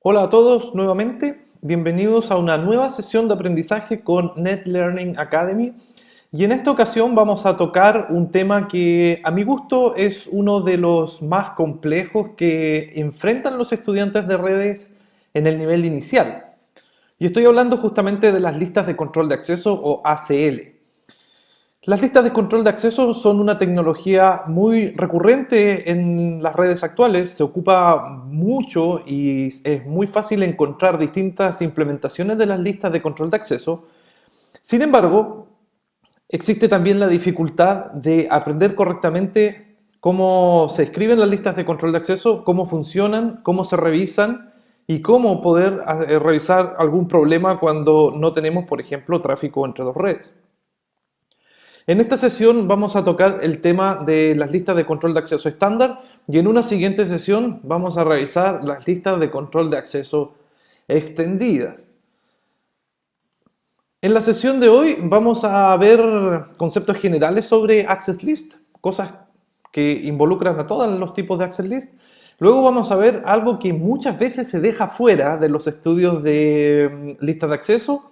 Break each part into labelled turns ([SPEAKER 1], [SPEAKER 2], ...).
[SPEAKER 1] Hola a todos nuevamente, bienvenidos a una nueva sesión de aprendizaje con Net Learning Academy y en esta ocasión vamos a tocar un tema que a mi gusto es uno de los más complejos que enfrentan los estudiantes de redes en el nivel inicial y estoy hablando justamente de las listas de control de acceso o ACL. Las listas de control de acceso son una tecnología muy recurrente en las redes actuales, se ocupa mucho y es muy fácil encontrar distintas implementaciones de las listas de control de acceso. Sin embargo, existe también la dificultad de aprender correctamente cómo se escriben las listas de control de acceso, cómo funcionan, cómo se revisan y cómo poder revisar algún problema cuando no tenemos, por ejemplo, tráfico entre dos redes. En esta sesión vamos a tocar el tema de las listas de control de acceso estándar y en una siguiente sesión vamos a revisar las listas de control de acceso extendidas. En la sesión de hoy vamos a ver conceptos generales sobre Access List, cosas que involucran a todos los tipos de Access List. Luego vamos a ver algo que muchas veces se deja fuera de los estudios de listas de acceso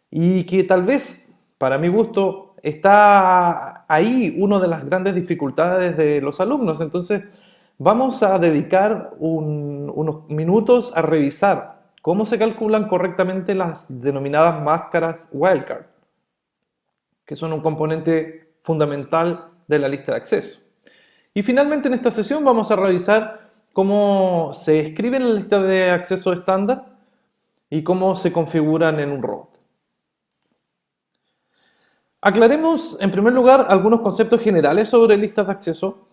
[SPEAKER 1] y que tal vez, para mi gusto, está ahí una de las grandes dificultades de los alumnos. Entonces, vamos a dedicar unos minutos a revisar cómo se calculan correctamente las denominadas máscaras wildcard, que son un componente fundamental de la lista de acceso. Y finalmente en esta sesión vamos a revisar cómo se escriben las listas de acceso estándar y cómo se configuran en un router. Aclaremos en primer lugar algunos conceptos generales sobre listas de acceso.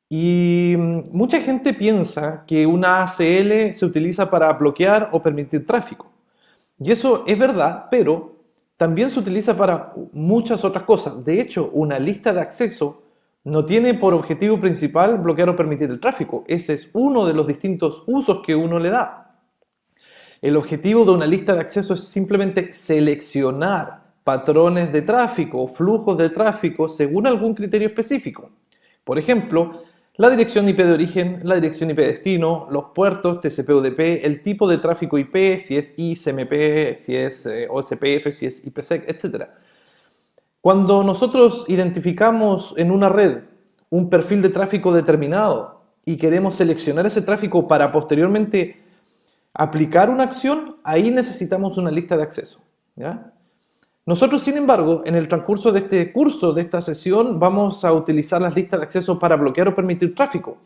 [SPEAKER 1] Y mucha gente piensa que una ACL se utiliza para bloquear o permitir tráfico. Y eso es verdad, pero también se utiliza para muchas otras cosas. De hecho, una lista de acceso no tiene por objetivo principal bloquear o permitir el tráfico. Ese es uno de los distintos usos que uno le da. El objetivo de una lista de acceso es simplemente seleccionar patrones de tráfico o flujos de tráfico según algún criterio específico. Por ejemplo, la dirección IP de origen, la dirección IP de destino, los puertos TCP/UDP, el tipo de tráfico IP, si es ICMP, si es OSPF, si es IPsec, etc. Cuando nosotros identificamos en una red un perfil de tráfico determinado y queremos seleccionar ese tráfico para posteriormente aplicar una acción, ahí necesitamos una lista de acceso, ¿ya? Nosotros, sin embargo, en el transcurso de este curso, de esta sesión, vamos a utilizar las listas de acceso para bloquear o permitir tráfico.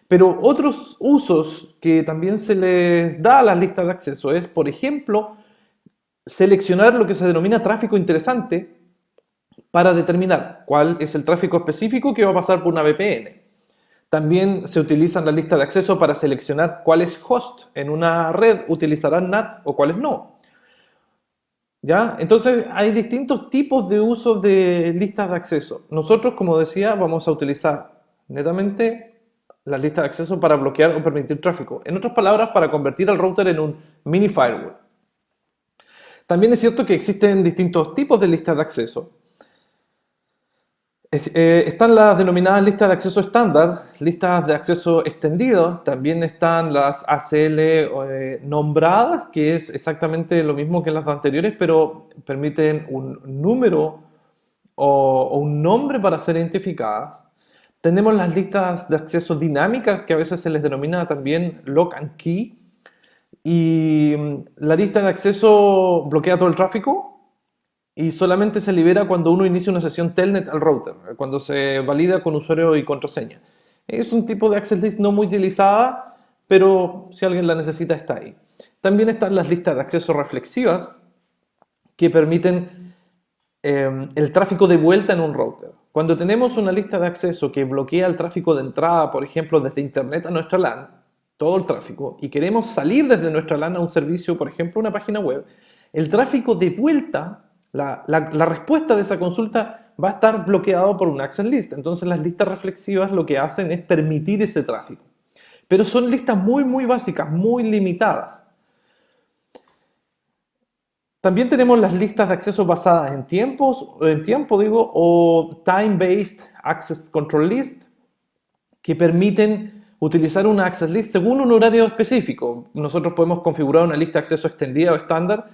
[SPEAKER 1] Pero otros usos que también se les da a las listas de acceso es, por ejemplo, seleccionar lo que se denomina tráfico interesante para determinar cuál es el tráfico específico que va a pasar por una VPN. También se utilizan las listas de acceso para seleccionar cuáles host en una red utilizarán NAT o cuáles no. ¿Ya? Entonces hay distintos tipos de uso de listas de acceso. Nosotros, como decía, vamos a utilizar netamente las listas de acceso para bloquear o permitir tráfico. En otras palabras, para convertir al router en un mini firewall. También es cierto que existen distintos tipos de listas de acceso. Están las denominadas listas de acceso estándar, listas de acceso extendido, también están las ACL nombradas, que es exactamente lo mismo que las anteriores, pero permiten un número o un nombre para ser identificadas. Tenemos las listas de acceso dinámicas, que a veces se les denomina también lock and key, y la lista de acceso bloquea todo el tráfico y solamente se libera cuando uno inicia una sesión telnet al router, cuando se valida con usuario y contraseña. Es un tipo de access list no muy utilizada, pero si alguien la necesita está ahí. También están las listas de acceso reflexivas que permiten el tráfico de vuelta en un router. Cuando tenemos una lista de acceso que bloquea el tráfico de entrada, por ejemplo, desde internet a nuestra LAN, todo el tráfico, y queremos salir desde nuestra LAN a un servicio, por ejemplo, una página web, el tráfico de vuelta, la respuesta de esa consulta va a estar bloqueado por un access list. Entonces las listas reflexivas lo que hacen es permitir ese tráfico. Pero son listas muy básicas, muy limitadas. También tenemos las listas de acceso basadas en tiempo o Time-Based Access Control List, que permiten utilizar una access list según un horario específico. Nosotros podemos configurar una lista de acceso extendida o estándar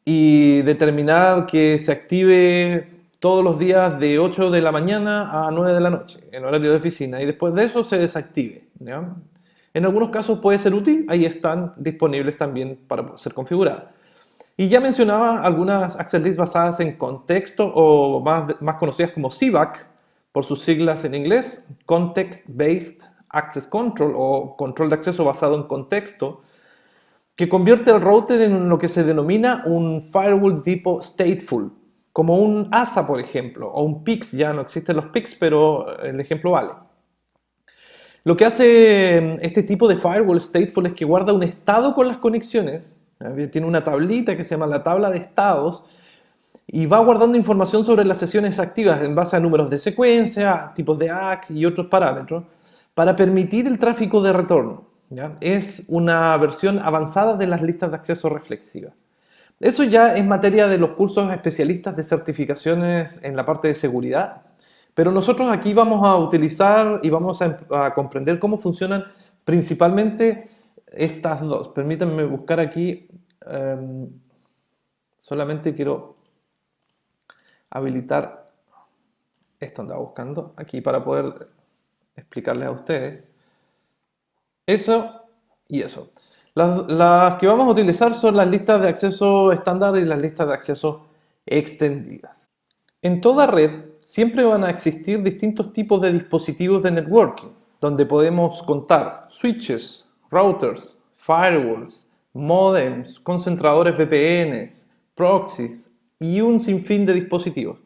[SPEAKER 1] y determinar que se active todos los días de 8 de la mañana a 9 de la noche en horario de oficina y después de eso se desactive, ¿ya? En algunos casos puede ser útil, ahí están disponibles también para ser configuradas. Y ya mencionaba algunas access lists basadas en contexto o más conocidas como CBAC, por sus siglas en inglés, Context Based Access Control o control de acceso basado en contexto, que convierte el router en lo que se denomina un firewall de tipo stateful, como un ASA, por ejemplo, o un PIX. Ya no existen los PIX, pero el ejemplo vale. Lo que hace este tipo de firewall stateful es que guarda un estado con las conexiones. Tiene una tablita que se llama la tabla de estados y va guardando información sobre las sesiones activas en base a números de secuencia, tipos de ACK y otros parámetros para permitir el tráfico de retorno, ¿ya? Es una versión avanzada de las listas de acceso reflexivas. Eso ya es materia de los cursos especialistas de certificaciones en la parte de seguridad, pero nosotros aquí vamos a utilizar y vamos a comprender cómo funcionan principalmente estas dos. Permítanme buscar aquí, solamente quiero habilitar esto, andaba buscando aquí para poder explicarles a ustedes eso y eso. Las que vamos a utilizar son las listas de acceso estándar y las listas de acceso extendidas. En toda red siempre van a existir distintos tipos de dispositivos de networking, donde podemos contar switches, routers, firewalls, modems, concentradores VPNs, proxies y un sinfín de dispositivos.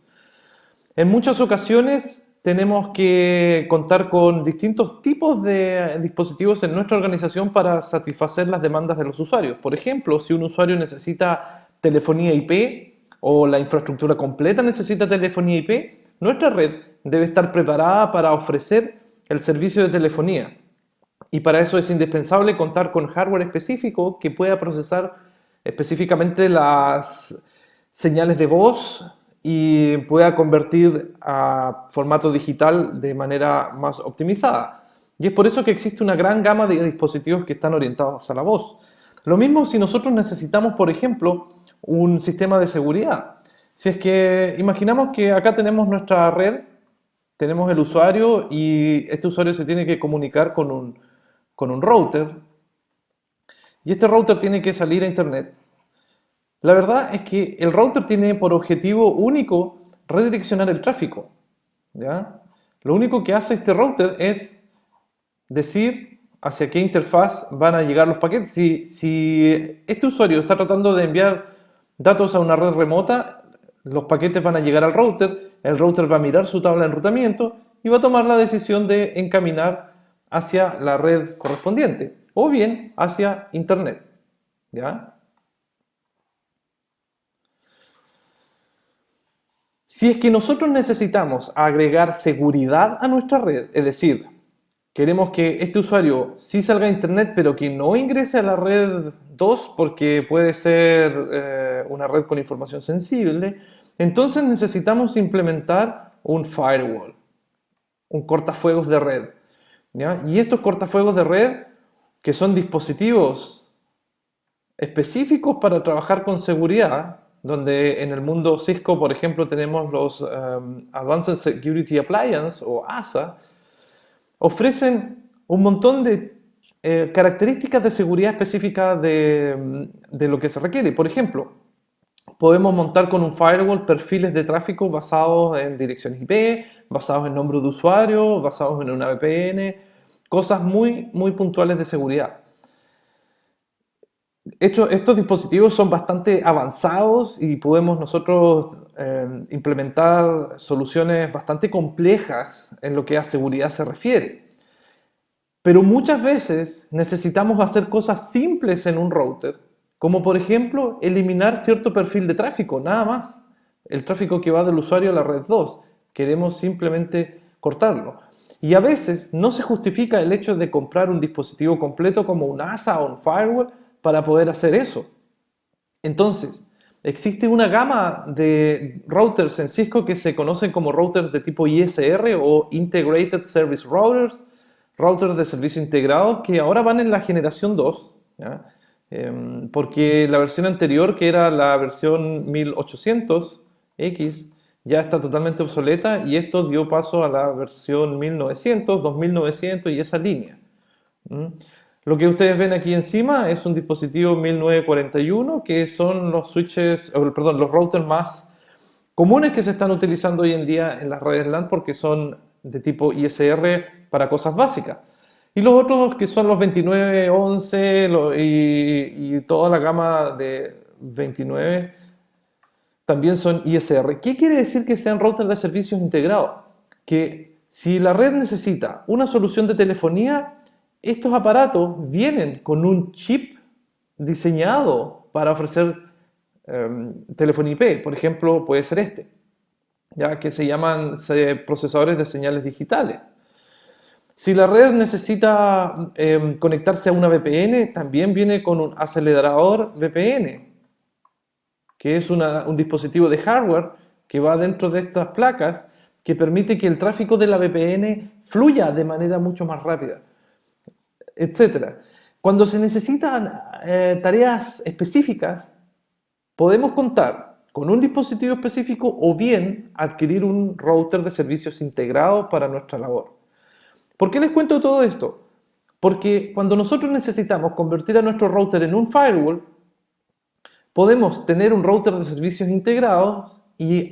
[SPEAKER 1] En muchas ocasiones tenemos que contar con distintos tipos de dispositivos en nuestra organización para satisfacer las demandas de los usuarios. Por ejemplo, si un usuario necesita telefonía IP o la infraestructura completa necesita telefonía IP, nuestra red debe estar preparada para ofrecer el servicio de telefonía. Y para eso es indispensable contar con hardware específico que pueda procesar específicamente las señales de voz y pueda convertir a formato digital de manera más optimizada. Y es por eso que existe una gran gama de dispositivos que están orientados a la voz. Lo mismo si nosotros necesitamos, por ejemplo, un sistema de seguridad. Si es que imaginamos que acá tenemos nuestra red, tenemos el usuario y este usuario se tiene que comunicar con un router y este router tiene que salir a internet. La verdad es que el router tiene por objetivo único redireccionar el tráfico, ¿ya? Lo único que hace este router es decir hacia qué interfaz van a llegar los paquetes. Si este usuario está tratando de enviar datos a una red remota, los paquetes van a llegar al router, el router va a mirar su tabla de enrutamiento y va a tomar la decisión de encaminar hacia la red correspondiente o bien hacia internet, ¿ya? Si es que nosotros necesitamos agregar seguridad a nuestra red, es decir, queremos que este usuario sí salga a internet pero que no ingrese a la red 2 porque puede ser una red con información sensible, entonces necesitamos implementar un firewall, un cortafuegos de red, ¿ya? Y estos cortafuegos de red, que son dispositivos específicos para trabajar con seguridad, donde en el mundo Cisco, por ejemplo, tenemos los Advanced Security Appliance o ASA, ofrecen un montón de características de seguridad específicas de lo que se requiere. Por ejemplo, podemos montar con un firewall perfiles de tráfico basados en direcciones IP, basados en nombre de usuario, basados en una VPN, cosas muy, muy puntuales de seguridad. Estos dispositivos son bastante avanzados y podemos nosotros implementar soluciones bastante complejas en lo que a seguridad se refiere. Pero muchas veces necesitamos hacer cosas simples en un router, como por ejemplo eliminar cierto perfil de tráfico, nada más. El tráfico que va del usuario a la red 2. Queremos simplemente cortarlo. Y a veces no se justifica el hecho de comprar un dispositivo completo como un ASA o un firewall para poder hacer eso. Entonces, existe una gama de routers en Cisco que se conocen como routers de tipo ISR o Integrated Service Routers, routers de servicio integrado que ahora van en la generación 2, ¿ya? Porque la versión anterior, que era la versión 1800X, ya está totalmente obsoleta y esto dio paso a la versión 1900, 2900 y esa línea. Lo que ustedes ven aquí encima es un dispositivo 1941, que son los switches, perdón, los routers más comunes que se están utilizando hoy en día en las redes LAN porque son de tipo ISR para cosas básicas. Y los otros que son los 2911 y toda la gama de 29 también son ISR. ¿Qué quiere decir que sean routers de servicios integrados? Que si la red necesita una solución de telefonía, estos aparatos vienen con un chip diseñado para ofrecer telefonía IP. Por ejemplo, puede ser este, ya que se llaman procesadores de señales digitales. Si la red necesita conectarse a una VPN, también viene con un acelerador VPN, que es un dispositivo de hardware que va dentro de estas placas que permite que el tráfico de la VPN fluya de manera mucho más rápida, etc. Cuando se necesitan tareas específicas, podemos contar con un dispositivo específico o bien adquirir un router de servicios integrados para nuestra labor. ¿Por qué les cuento todo esto? Porque cuando nosotros necesitamos convertir a nuestro router en un firewall, podemos tener un router de servicios integrados y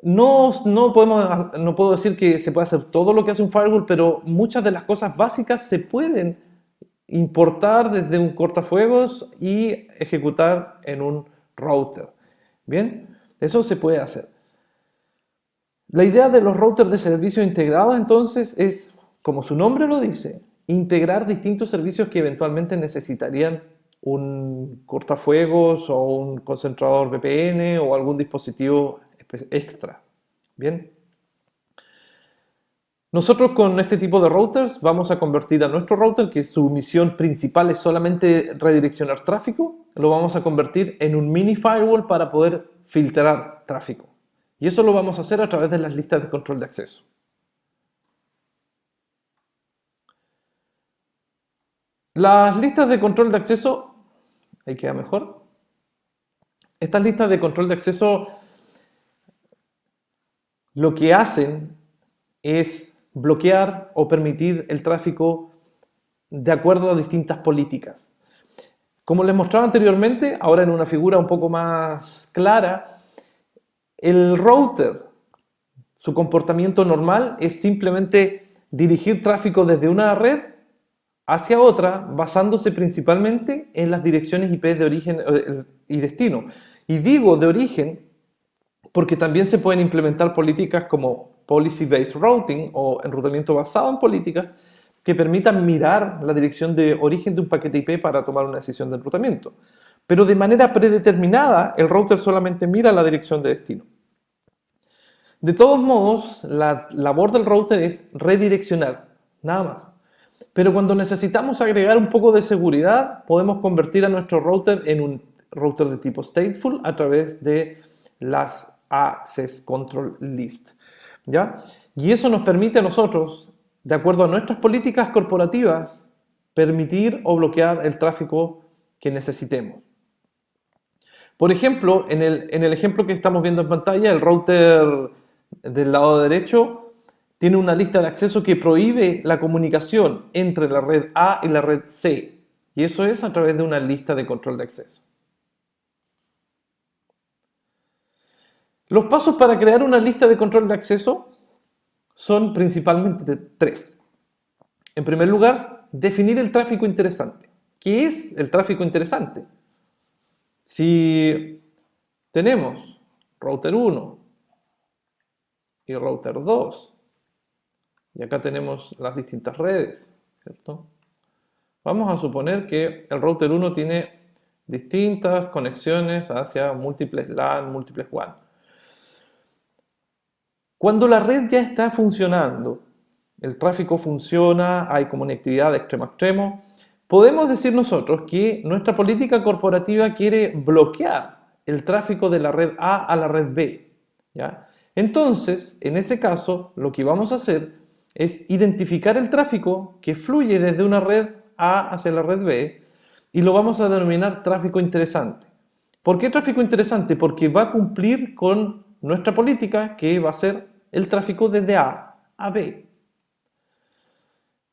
[SPEAKER 1] no puedo decir que se puede hacer todo lo que hace un firewall, pero muchas de las cosas básicas se pueden importar desde un cortafuegos y ejecutar en un router. Bien, eso se puede hacer. La idea de los routers de servicios integrados entonces es, como su nombre lo dice, integrar distintos servicios que eventualmente necesitarían un cortafuegos o un concentrador VPN o algún dispositivo extra. Bien. Nosotros con este tipo de routers vamos a convertir a nuestro router, que su misión principal es solamente redireccionar tráfico, lo vamos a convertir en un mini firewall para poder filtrar tráfico. Y eso lo vamos a hacer a través de las listas de control de acceso. Las listas de control de acceso, ahí queda mejor. Estas listas de control de acceso lo que hacen es bloquear o permitir el tráfico de acuerdo a distintas políticas. Como les mostraba anteriormente, ahora en una figura un poco más clara, el router, su comportamiento normal es simplemente dirigir tráfico desde una red hacia otra, basándose principalmente en las direcciones IP de origen y destino. Y digo de origen porque también se pueden implementar políticas como Policy-Based Routing o enrutamiento basado en políticas que permitan mirar la dirección de origen de un paquete IP para tomar una decisión de enrutamiento. Pero de manera predeterminada, el router solamente mira la dirección de destino. De todos modos, la labor del router es redireccionar, nada más. Pero cuando necesitamos agregar un poco de seguridad, podemos convertir a nuestro router en un router de tipo stateful a través de las Access Control List, ¿ya? Y eso nos permite a nosotros, de acuerdo a nuestras políticas corporativas, permitir o bloquear el tráfico que necesitemos. Por ejemplo, en el ejemplo que estamos viendo en pantalla, el router del lado derecho tiene una lista de acceso que prohíbe la comunicación entre la red A y la red C. Y eso es a través de una lista de control de acceso. Los pasos para crear una lista de control de acceso son principalmente tres. En primer lugar, definir el tráfico interesante. ¿Qué es el tráfico interesante? Si tenemos router 1 y router 2, y acá tenemos las distintas redes, ¿cierto? Vamos a suponer que el router 1 tiene distintas conexiones hacia múltiples LAN, múltiples WAN. Cuando la red ya está funcionando, el tráfico funciona, hay conectividad de extremo a extremo, podemos decir nosotros que nuestra política corporativa quiere bloquear el tráfico de la red A a la red B, ¿ya? Entonces, en ese caso, lo que vamos a hacer es identificar el tráfico que fluye desde una red A hacia la red B y lo vamos a denominar tráfico interesante. ¿Por qué tráfico interesante? Porque va a cumplir con nuestra política, que va a ser el tráfico desde A a B.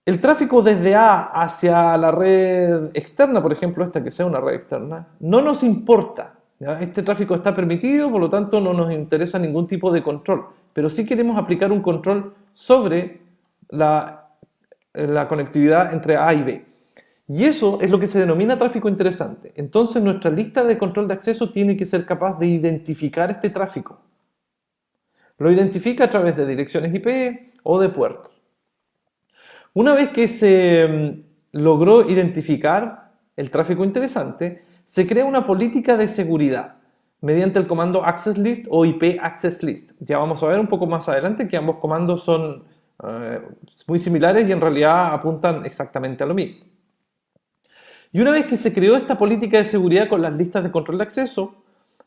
[SPEAKER 1] El tráfico desde A hacia la red externa, por ejemplo, esta que sea una red externa, no nos importa, ¿ya? Este tráfico está permitido, por lo tanto no nos interesa ningún tipo de control, pero sí queremos aplicar un control sobre la conectividad entre A y B. Y eso es lo que se denomina tráfico interesante. Entonces nuestra lista de control de acceso tiene que ser capaz de identificar este tráfico. Lo identifica a través de direcciones IP o de puertos. Una vez que se logró identificar el tráfico interesante, se crea una política de seguridad mediante el comando Access List o IP Access List. Ya vamos a ver un poco más adelante que ambos comandos son muy similares y en realidad apuntan exactamente a lo mismo. Y una vez que se creó esta política de seguridad con las listas de control de acceso,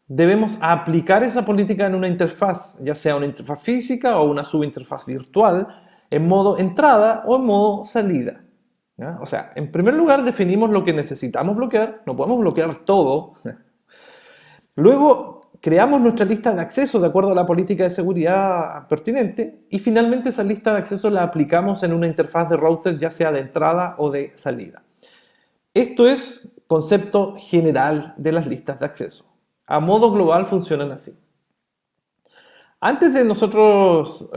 [SPEAKER 1] debemos aplicar esa política en una interfaz, ya sea una interfaz física o una subinterfaz virtual, en modo entrada o en modo salida. ¿Ya? O sea, en primer lugar definimos lo que necesitamos bloquear, no podemos bloquear todo. Luego creamos nuestra lista de acceso de acuerdo a la política de seguridad pertinente y finalmente esa lista de acceso la aplicamos en una interfaz de router, ya sea de entrada o de salida. Esto es concepto general de las listas de acceso. A modo global funcionan así. Antes de nosotros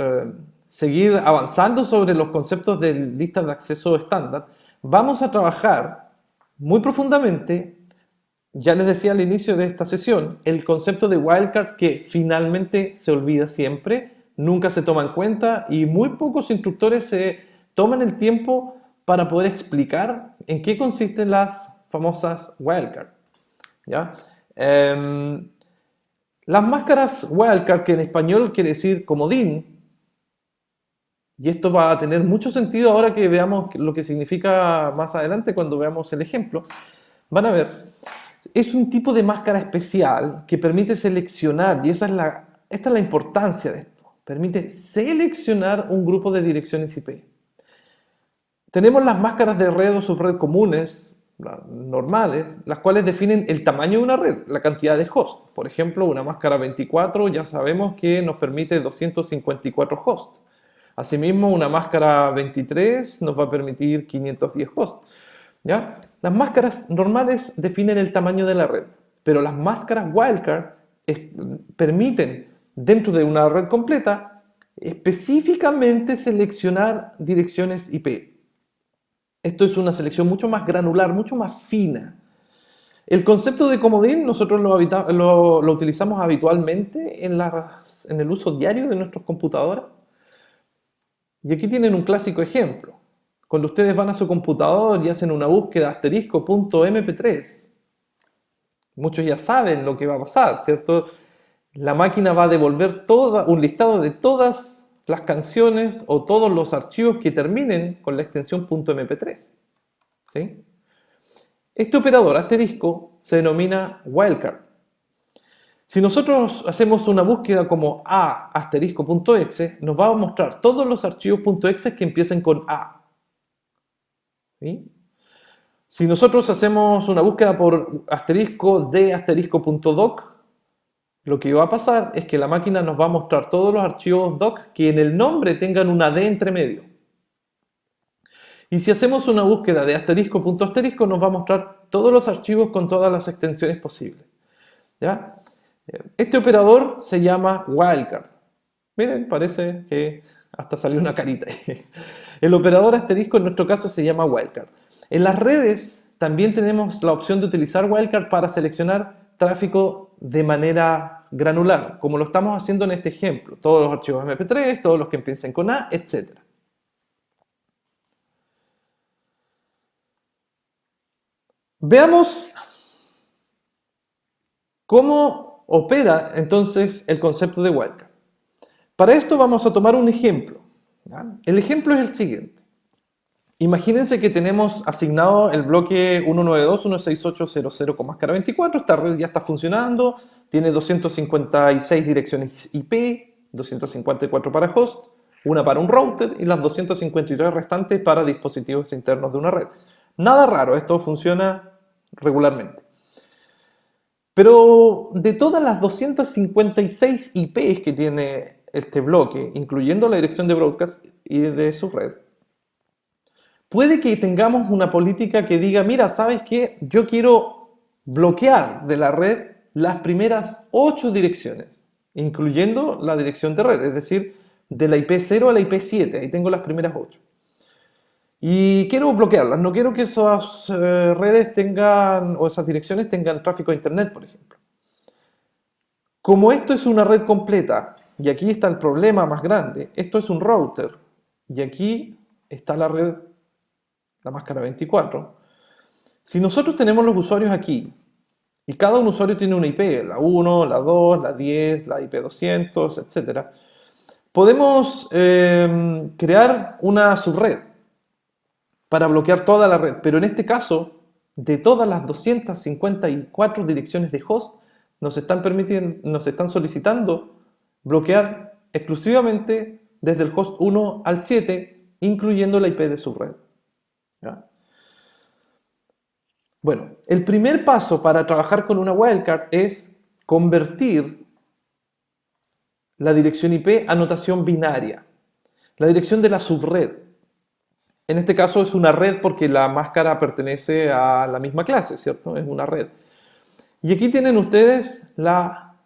[SPEAKER 1] seguir avanzando sobre los conceptos de listas de acceso estándar, vamos a trabajar muy profundamente, ya les decía al inicio de esta sesión, el concepto de wildcard, que finalmente se olvida siempre, nunca se toma en cuenta y muy pocos instructores se toman el tiempo para poder explicar en qué consisten las famosas wildcard. ¿Ya? Las máscaras wildcard, que en español quiere decir comodín, y esto va a tener mucho sentido ahora que veamos lo que significa más adelante cuando veamos el ejemplo, van a ver, es un tipo de máscara especial que permite seleccionar, y esta es la importancia de esto, permite seleccionar un grupo de direcciones IP. Tenemos las máscaras de red o subred comunes, normales, las cuales definen el tamaño de una red, la cantidad de hosts. Por ejemplo, una máscara 24 ya sabemos que nos permite 254 hosts. Asimismo, una máscara 23 nos va a permitir 510 hosts. ¿Ya? Las máscaras normales definen el tamaño de la red, pero las máscaras wildcard permiten, dentro de una red completa, específicamente seleccionar direcciones IP. Esto es una selección mucho más granular, mucho más fina. El concepto de comodín nosotros lo utilizamos habitualmente en el uso diario de nuestras computadoras. Y aquí tienen un clásico ejemplo. Cuando ustedes van a su computador y hacen una búsqueda asterisco.mp3, muchos ya saben lo que va a pasar, ¿cierto? La máquina va a devolver un listado de todas las canciones o todos los archivos que terminen con la extensión .mp3. ¿Sí? Este operador asterisco se denomina wildcard. Si nosotros hacemos una búsqueda como a asterisco.exe, nos va a mostrar todos los archivos .exe que empiecen con A. ¿Sí? Si nosotros hacemos una búsqueda por asterisco de asterisco.doc, lo que va a pasar es que la máquina nos va a mostrar todos los archivos doc que en el nombre tengan una D entre medio. Y si hacemos una búsqueda de asterisco.asterisco, nos va a mostrar todos los archivos con todas las extensiones posibles. ¿Ya? Este operador se llama wildcard. Miren, parece que hasta salió una carita. El operador asterisco en nuestro caso se llama wildcard. En las redes también tenemos la opción de utilizar wildcard para seleccionar tráfico de manera granular, como lo estamos haciendo en este ejemplo. Todos los archivos MP3, todos los que empiecen con A, etc. Veamos cómo opera entonces el concepto de wildcard. Para esto vamos a tomar un ejemplo. ¿Ya? El ejemplo es el siguiente. Imagínense que tenemos asignado el bloque 192.168.0.0 con máscara 24. Esta red ya está funcionando, tiene 256 direcciones IP, 254 para host, una para un router y las 253 restantes para dispositivos internos de una red. Nada raro, esto funciona regularmente. Pero de todas las 256 IPs que tiene este bloque, incluyendo la dirección de broadcast y de su red, puede que tengamos una política que diga, mira, ¿sabes qué? Yo quiero bloquear de la red las primeras 8 direcciones, incluyendo la dirección de red, es decir, de la IP 0 a la IP 7, ahí tengo las primeras 8. Y quiero bloquearlas, no quiero que esas redes tengan, o esas direcciones tengan tráfico a internet, por ejemplo. Como esto es una red completa, y aquí está el problema más grande, esto es un router, y aquí está la red, la máscara 24. Si nosotros tenemos los usuarios aquí, y cada un usuario tiene una IP, la 1, la 2, la 10, la IP 200, etc., podemos crear una subred para bloquear toda la red, pero en este caso, de todas las 254 direcciones de host, nos están solicitando bloquear exclusivamente desde el host 1 al 7, incluyendo la IP de subred. ¿Ya? Bueno, el primer paso para trabajar con una wildcard es convertir la dirección IP a notación binaria, la dirección de la subred. En este caso es una red porque la máscara pertenece a la misma clase, ¿cierto? Es una red. Y aquí tienen ustedes la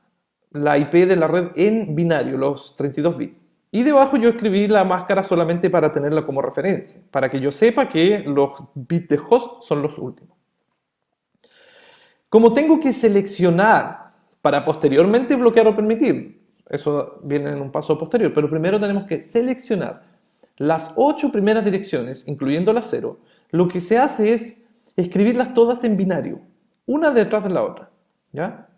[SPEAKER 1] IP de la red en binario, los 32 bits. Y debajo yo escribí la máscara solamente para tenerla como referencia, para que yo sepa que los bits de host son los últimos. Como tengo que seleccionar para posteriormente bloquear o permitir, eso viene en un paso posterior, pero primero tenemos que seleccionar las 8 primeras direcciones, incluyendo la 0, lo que se hace es escribirlas todas en binario, una detrás de la otra. ¿Ya?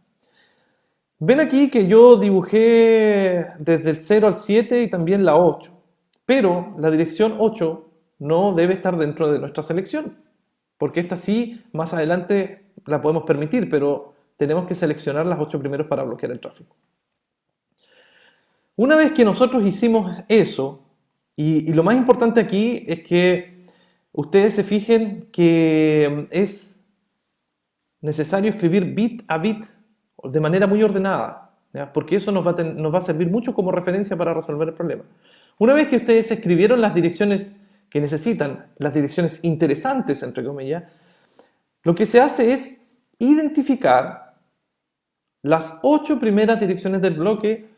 [SPEAKER 1] Ven aquí que yo dibujé desde el 0 al 7 y también la 8, pero la dirección 8 no debe estar dentro de nuestra selección, porque esta sí, más adelante la podemos permitir, pero tenemos que seleccionar las 8 primeros para bloquear el tráfico. Una vez que nosotros hicimos eso, y lo más importante aquí es que ustedes se fijen que es necesario escribir bit a bit de manera muy ordenada, ¿ya? Porque eso nos va a servir mucho como referencia para resolver el problema. Una vez que ustedes escribieron las direcciones que necesitan, las direcciones interesantes, entre comillas, lo que se hace es identificar las 8 primeras direcciones del bloque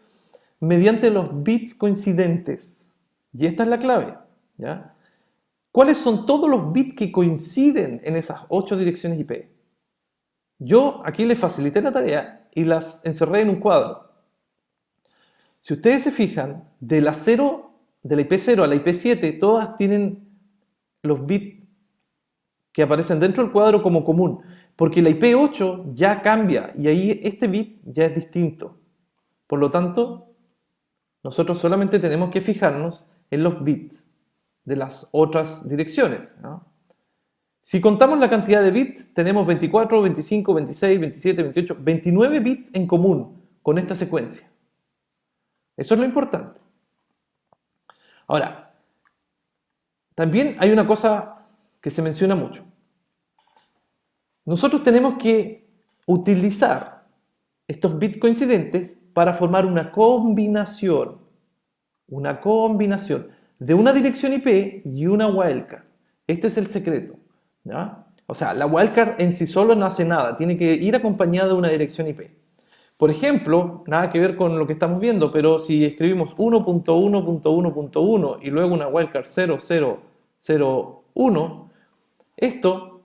[SPEAKER 1] mediante los bits coincidentes. Y esta es la clave, ¿ya? ¿Cuáles son todos los bits que coinciden en esas 8 direcciones IP? Yo aquí les facilité la tarea y las encerré en un cuadro. Si ustedes se fijan, de la IP 0 a la IP 7, todas tienen los bits que aparecen dentro del cuadro como común, porque la IP 8 ya cambia y ahí este bit ya es distinto. Por lo tanto, nosotros solamente tenemos que fijarnos en los bits de las otras direcciones, ¿no? Si contamos la cantidad de bits, tenemos 24, 25, 26, 27, 28, 29 bits en común con esta secuencia. Eso es lo importante. Ahora, también hay una cosa que se menciona mucho. Nosotros tenemos que utilizar estos bits coincidentes para formar una combinación de una dirección IP y una wildcard. Este es el secreto, ¿ya? O sea, la wildcard en sí solo no hace nada, tiene que ir acompañada de una dirección IP. Por ejemplo, nada que ver con lo que estamos viendo, pero si escribimos 1.1.1.1 y luego una wildcard 0001, esto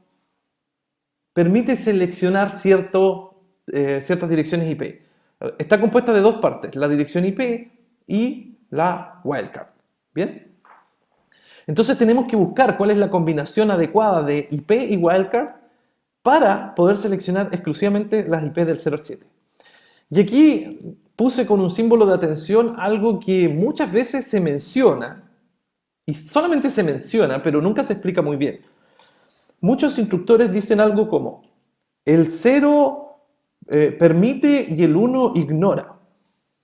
[SPEAKER 1] permite seleccionar ciertas direcciones IP. Está compuesta de dos partes, la dirección IP y la wildcard. ¿Bien? Entonces tenemos que buscar cuál es la combinación adecuada de IP y wildcard para poder seleccionar exclusivamente las IP del 0 al 7. Y aquí puse con un símbolo de atención algo que muchas veces se menciona, y solamente se menciona, pero nunca se explica muy bien. Muchos instructores dicen algo como, el 0 permite y el 1 ignora.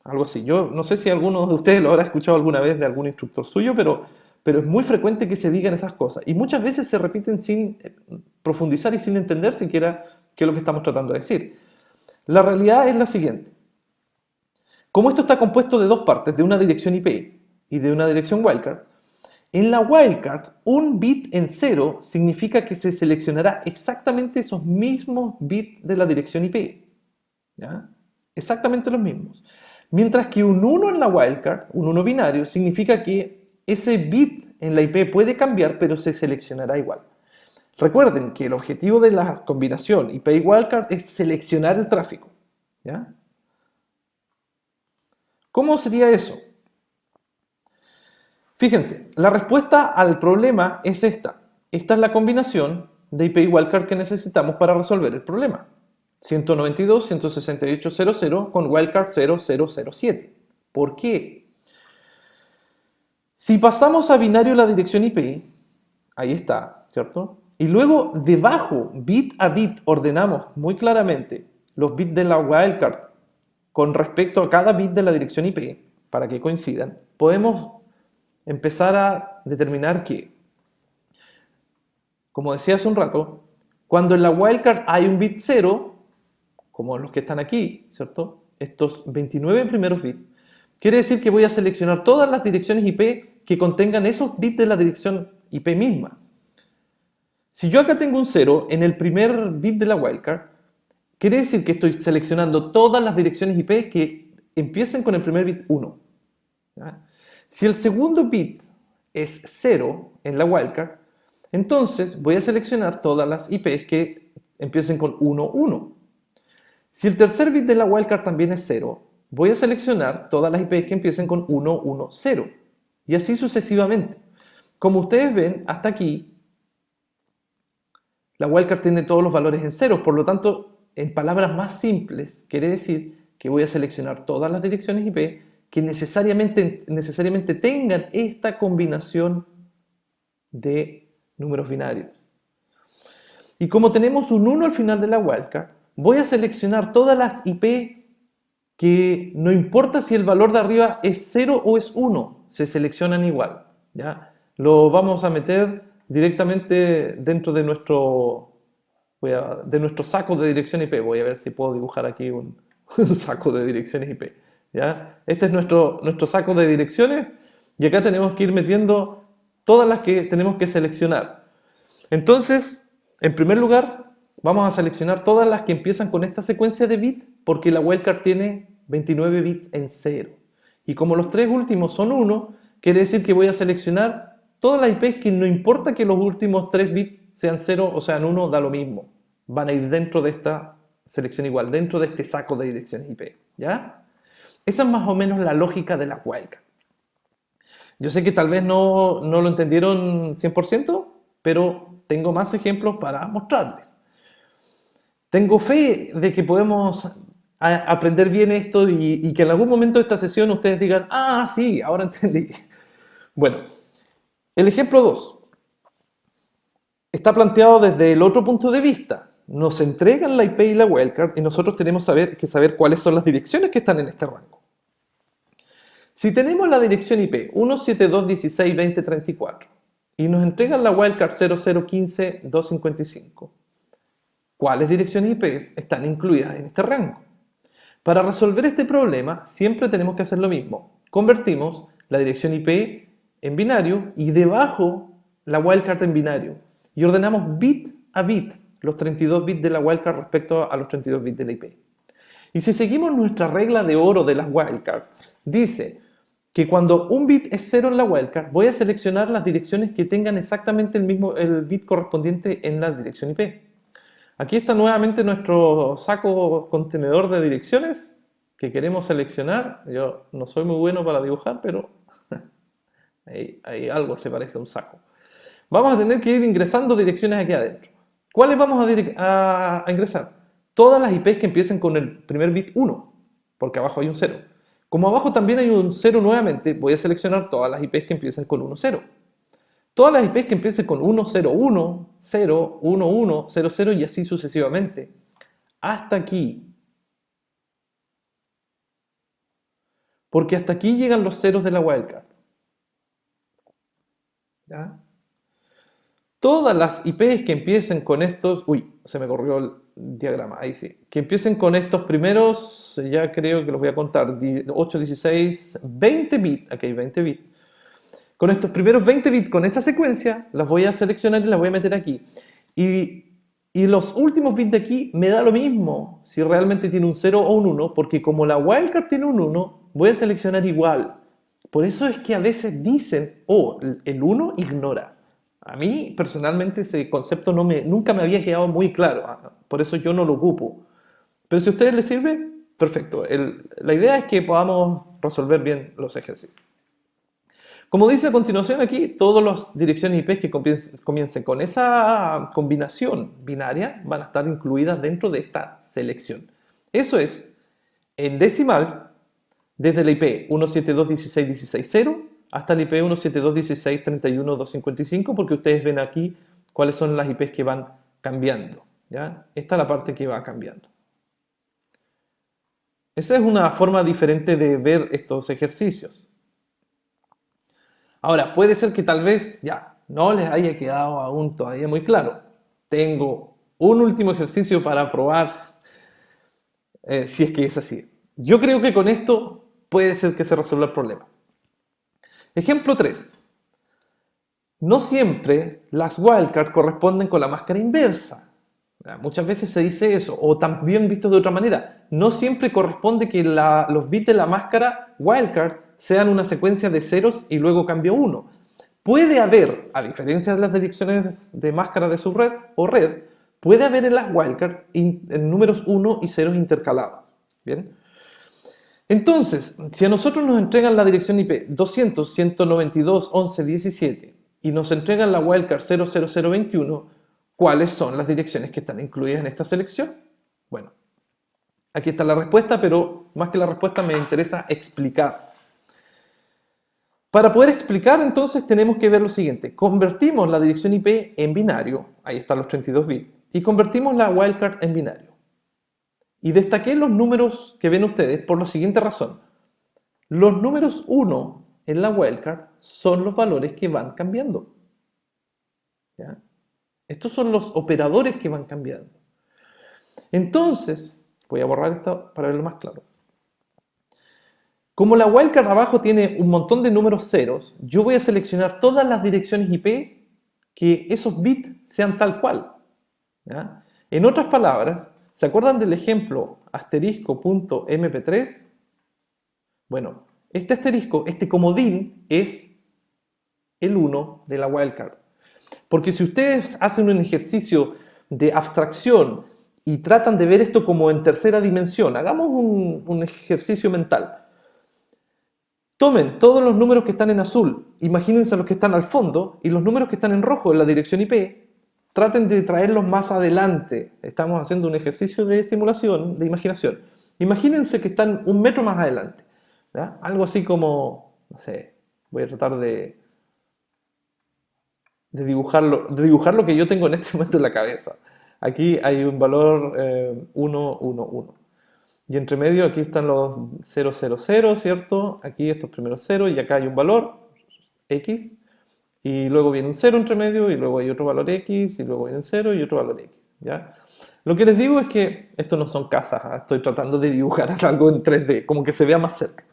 [SPEAKER 1] Algo así. Yo no sé si alguno de ustedes lo habrá escuchado alguna vez de algún instructor suyo, pero es muy frecuente que se digan esas cosas. Y muchas veces se repiten sin profundizar y sin entender siquiera qué es lo que estamos tratando de decir. La realidad es la siguiente. Como esto está compuesto de dos partes, de una dirección IP y de una dirección wildcard, en la wildcard, un bit en cero significa que se seleccionará exactamente esos mismos bits de la dirección IP. ¿Ya? Exactamente los mismos. Mientras que un 1 en la wildcard, un 1 binario, significa que ese bit en la IP puede cambiar, pero se seleccionará igual. Recuerden que el objetivo de la combinación IP y wildcard es seleccionar el tráfico. ¿Ya? ¿Cómo sería eso? Fíjense, la respuesta al problema es esta. Esta es la combinación de IP y wildcard que necesitamos para resolver el problema. 192.168.00 con wildcard 0007. ¿Por qué? Si pasamos a binario la dirección IP, ahí está, ¿cierto? Y luego debajo, bit a bit, ordenamos muy claramente los bits de la wildcard con respecto a cada bit de la dirección IP, para que coincidan, podemos empezar a determinar que, como decía hace un rato, cuando en la wildcard hay un bit 0, como los que están aquí, ¿cierto? Estos 29 primeros bits, quiere decir que voy a seleccionar todas las direcciones IP que contengan esos bits de la dirección IP misma. Si yo acá tengo un 0 en el primer bit de la wildcard, quiere decir que estoy seleccionando todas las direcciones IP que empiecen con el primer bit 1. ¿Ya? Si el segundo bit es 0 en la wildcard, entonces voy a seleccionar todas las IPs que empiecen con 1, 1. Si el tercer bit de la wildcard también es 0, voy a seleccionar todas las IPs que empiecen con 1, 1, 0. Y así sucesivamente. Como ustedes ven, hasta aquí, la wildcard tiene todos los valores en ceros. Por lo tanto, en palabras más simples, quiere decir que voy a seleccionar todas las direcciones IP que necesariamente tengan esta combinación de números binarios. Y como tenemos un 1 al final de la wildcard, voy a seleccionar todas las IP que no importa si el valor de arriba es 0 o es 1, se seleccionan igual. ¿Ya? Lo vamos a meter directamente dentro de nuestro saco de dirección IP. Voy a ver si puedo dibujar aquí un saco de direcciones IP. ¿Ya? Este es nuestro saco de direcciones y acá tenemos que ir metiendo todas las que tenemos que seleccionar. Entonces, en primer lugar, vamos a seleccionar todas las que empiezan con esta secuencia de bits porque la wildcard tiene 29 bits en 0. Y como los tres últimos son 1, quiere decir que voy a seleccionar todas las IPs que no importa que los últimos 3 bits sean 0 o sean 1, da lo mismo. Van a ir dentro de esta selección igual, dentro de este saco de direcciones IP. ¿Ya? Esa es más o menos la lógica de la wildcard. Yo sé que tal vez no lo entendieron 100%, pero tengo más ejemplos para mostrarles. Tengo fe de que podemos aprender bien esto y que en algún momento de esta sesión ustedes digan, ah, sí, ahora entendí. Bueno, el ejemplo 2 está planteado desde el otro punto de vista. Nos entregan la IP y la wildcard y nosotros tenemos que saber cuáles son las direcciones que están en este rango. Si tenemos la dirección IP 172.16.20.34 y nos entregan la wildcard 0015.255, ¿cuáles direcciones IP están incluidas en este rango? Para resolver este problema siempre tenemos que hacer lo mismo. Convertimos la dirección IP en binario y debajo la wildcard en binario. Y ordenamos bit a bit los 32 bits de la wildcard respecto a los 32 bits de la IP. Y si seguimos nuestra regla de oro de las wildcards, dice que cuando un bit es 0 en la wildcard, voy a seleccionar las direcciones que tengan exactamente el bit correspondiente en la dirección IP. Aquí está nuevamente nuestro saco contenedor de direcciones que queremos seleccionar. Yo no soy muy bueno para dibujar, pero ahí algo se parece a un saco. Vamos a tener que ir ingresando direcciones aquí adentro. ¿Cuáles vamos a ingresar? Todas las IPs que empiecen con el primer bit 1, porque abajo hay un 0. Como abajo también hay un 0 nuevamente, voy a seleccionar todas las IPs que empiecen con 1, 0. Todas las IPs que empiecen con 1, 0, 1, 0, 1, 1, 0, 0 y así sucesivamente. Hasta aquí. porque hasta aquí llegan los ceros de la wildcard. ¿Ya? Todas las IPs que empiecen con estos... Uy, se me corrió el diagrama, ahí sí. Que empiecen con estos primeros, ya creo que los voy a contar, 8, 16, 20 bits, aquí hay 20 bits. Con estos primeros 20 bits, con esa secuencia, las voy a seleccionar y las voy a meter aquí. Y los últimos bits de aquí me da lo mismo si realmente tiene un 0 o un 1, porque como la wildcard tiene un 1, voy a seleccionar igual. Por eso es que a veces dicen, oh, el 1 ignora. A mí, personalmente, ese concepto nunca me había quedado muy claro. Por eso yo no lo ocupo. Pero si a ustedes les sirve, perfecto. La idea es que podamos resolver bien los ejercicios. Como dice a continuación aquí, todas las direcciones IP que comiencen con esa combinación binaria van a estar incluidas dentro de esta selección. Eso es, en decimal, desde la IP 172.16.16.0 hasta la IP 172.16.31.255, porque ustedes ven aquí cuáles son las IPs que van cambiando. ¿Ya? Esta es la parte que va cambiando. Esa es una forma diferente de ver estos ejercicios. Ahora, puede ser que tal vez ya no les haya quedado aún todavía muy claro. Tengo un último ejercicio para probar si es que es así. Yo creo que con esto puede ser que se resuelva el problema. Ejemplo 3. No siempre las wildcards corresponden con la máscara inversa. Muchas veces se dice eso, o también visto de otra manera. No siempre corresponde que los bits de la máscara wildcard sean una secuencia de ceros y luego cambio 1. Puede haber, a diferencia de las direcciones de máscara de subred o red, puede haber en las wildcards en números 1 y ceros intercalados. ¿Bien? Entonces, si a nosotros nos entregan la dirección IP 200.192.11.17 y nos entregan la wildcard 00021, ¿cuáles son las direcciones que están incluidas en esta selección? Bueno, aquí está la respuesta, pero más que la respuesta me interesa explicar. Para poder explicar, entonces, tenemos que ver lo siguiente. Convertimos la dirección IP en binario, ahí están los 32 bits, y convertimos la wildcard en binario. Y destaqué los números que ven ustedes por la siguiente razón. Los números 1 en la wildcard son los valores que van cambiando. ¿Ya? Estos son los operadores que van cambiando. Entonces, voy a borrar esto para verlo más claro. Como la wildcard abajo tiene un montón de números ceros, yo voy a seleccionar todas las direcciones IP que esos bits sean tal cual. ¿Ya? En otras palabras, ¿se acuerdan del ejemplo asterisco.mp3? Bueno, este asterisco, este comodín, es el 1 de la wildcard. Porque si ustedes hacen un ejercicio de abstracción y tratan de ver esto como en tercera dimensión, hagamos un ejercicio mental. Tomen todos los números que están en azul, imagínense los que están al fondo, y los números que están en rojo en la dirección IP, traten de traerlos más adelante. Estamos haciendo un ejercicio de simulación, de imaginación. Imagínense que están un metro más adelante. ¿Ya? Algo así como, no sé, voy a tratar de dibujar lo que yo tengo en este momento en la cabeza. Aquí hay un valor 1, 1, 1. Y entre medio aquí están los 0, 0, 0, ¿cierto? Aquí estos primeros 0 y acá hay un valor X. Y luego viene un 0 entre medio y luego hay otro valor X y luego viene un 0 y otro valor X. ¿Ya? Lo que les digo es que esto no son casas, ¿eh? Estoy tratando de dibujar algo en 3D, como que se vea más cerca.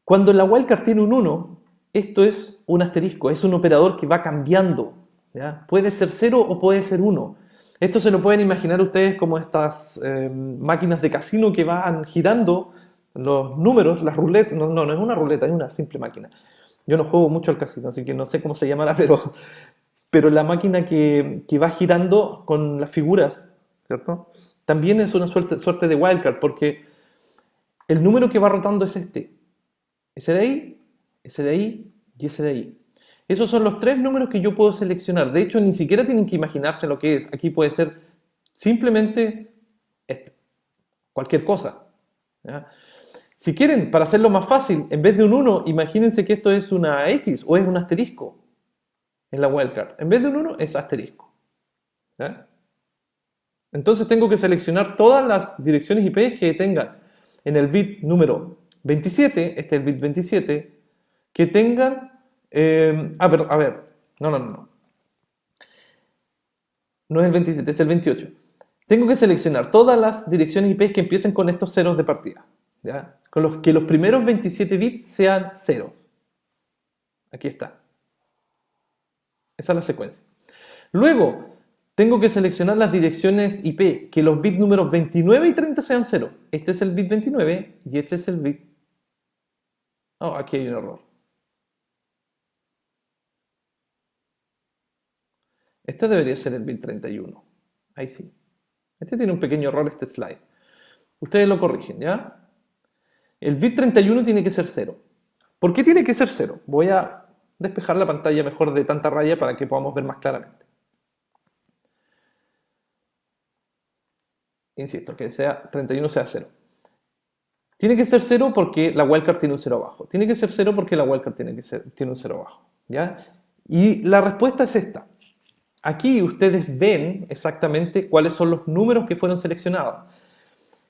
[SPEAKER 1] Cuando la wildcard tiene un 1, esto es un asterisco, es un operador que va cambiando. ¿Ya? Puede ser 0 o puede ser 1. Esto se lo pueden imaginar ustedes como estas máquinas de casino que van girando los números, las ruletas. No, no es una ruleta, es una simple máquina. Yo no juego mucho al casino, así que no sé cómo se llamará, pero la máquina que va girando con las figuras, ¿cierto? También es una suerte de wildcard, porque el número que va rotando es este. Ese de ahí, ese de ahí y ese de ahí. Esos son los tres números que yo puedo seleccionar. De hecho, ni siquiera tienen que imaginarse lo que es. Aquí puede ser simplemente cualquier cosa. ¿Ya? Si quieren, para hacerlo más fácil, en vez de un 1, imagínense que esto es una X o es un asterisco en la wildcard. En vez de un 1, es asterisco. ¿Ya? Entonces tengo que seleccionar todas las direcciones IP que tengan. en el bit número 27, este es el bit 27, que tengan... perdón, a ver, no. No es el 27, es el 28. Tengo que seleccionar todas las direcciones IP que empiecen con estos ceros de partida, ¿ya? Con los que los primeros 27 bits sean 0. Aquí está. Esa es la secuencia. Luego, tengo que seleccionar las direcciones IP, que los bits números 29 y 30 sean 0. Este es el bit 29 y este es el bit... Oh, aquí hay un error. Este debería ser el bit 31. Ahí sí. Este tiene un pequeño error, este slide. Ustedes lo corrigen, ¿ya? El bit 31 tiene que ser 0. ¿Por qué tiene que ser 0? Voy a despejar la pantalla mejor de tanta raya para que podamos ver más claramente. Insisto, que sea 31 sea 0. Tiene que ser 0 porque la wildcard tiene un 0 abajo. Tiene que ser 0 porque la wildcard tiene un 0 abajo, ¿ya? Y la respuesta es esta. Aquí ustedes ven exactamente cuáles son los números que fueron seleccionados.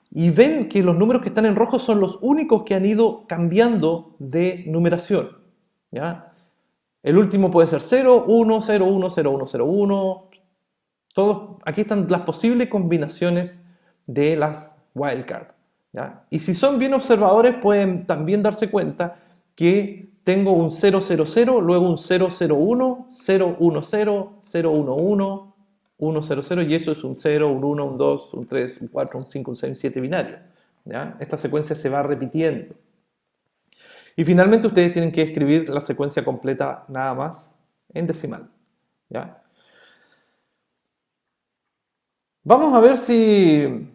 [SPEAKER 1] Y ven que los números que están en rojo son los únicos que han ido cambiando de numeración, ¿ya? El último puede ser 0, 1, 0, 1, 0, 1, 0, 1. Todos, aquí están las posibles combinaciones de las wildcards, ¿ya? Y si son bien observadores pueden también darse cuenta que tengo un 0, 0, 0, luego un 0, 0, 1, 0, 1, 0, 0, 1, 1, 1, 0, 0, y eso es un 0, un 1, un 2, un 3, un 4, un 5, un 6, un 7 binario, ¿ya? Esta secuencia se va repitiendo. Y finalmente ustedes tienen que escribir la secuencia completa nada más en decimal, ¿ya? Vamos a ver si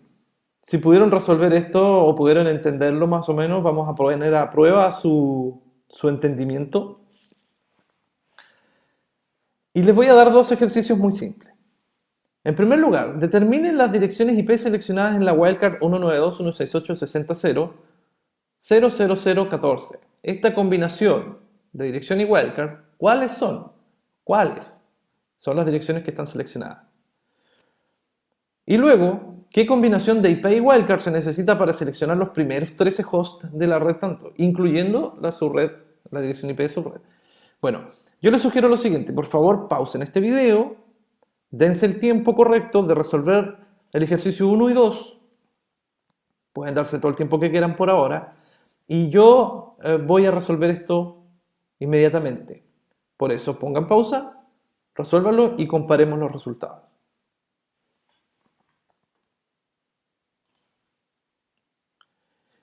[SPEAKER 1] pudieron resolver esto o pudieron entenderlo más o menos. Vamos a poner a prueba su entendimiento. Y les voy a dar dos ejercicios muy simples. En primer lugar, determinen las direcciones IP seleccionadas en la wildcard 192.168.60.00014. Esta combinación de dirección y wildcard, ¿cuáles son? ¿Cuáles son las direcciones que están seleccionadas? Y luego, ¿qué combinación de IP y wildcard se necesita para seleccionar los primeros 13 hosts de la red tanto, incluyendo la subred, la dirección IP de subred? Bueno, yo les sugiero lo siguiente, por favor pausen este video, dense el tiempo correcto de resolver el ejercicio 1 y 2, pueden darse todo el tiempo que quieran por ahora, y yo voy a resolver esto inmediatamente. Por eso pongan pausa, resuélvanlo y comparemos los resultados.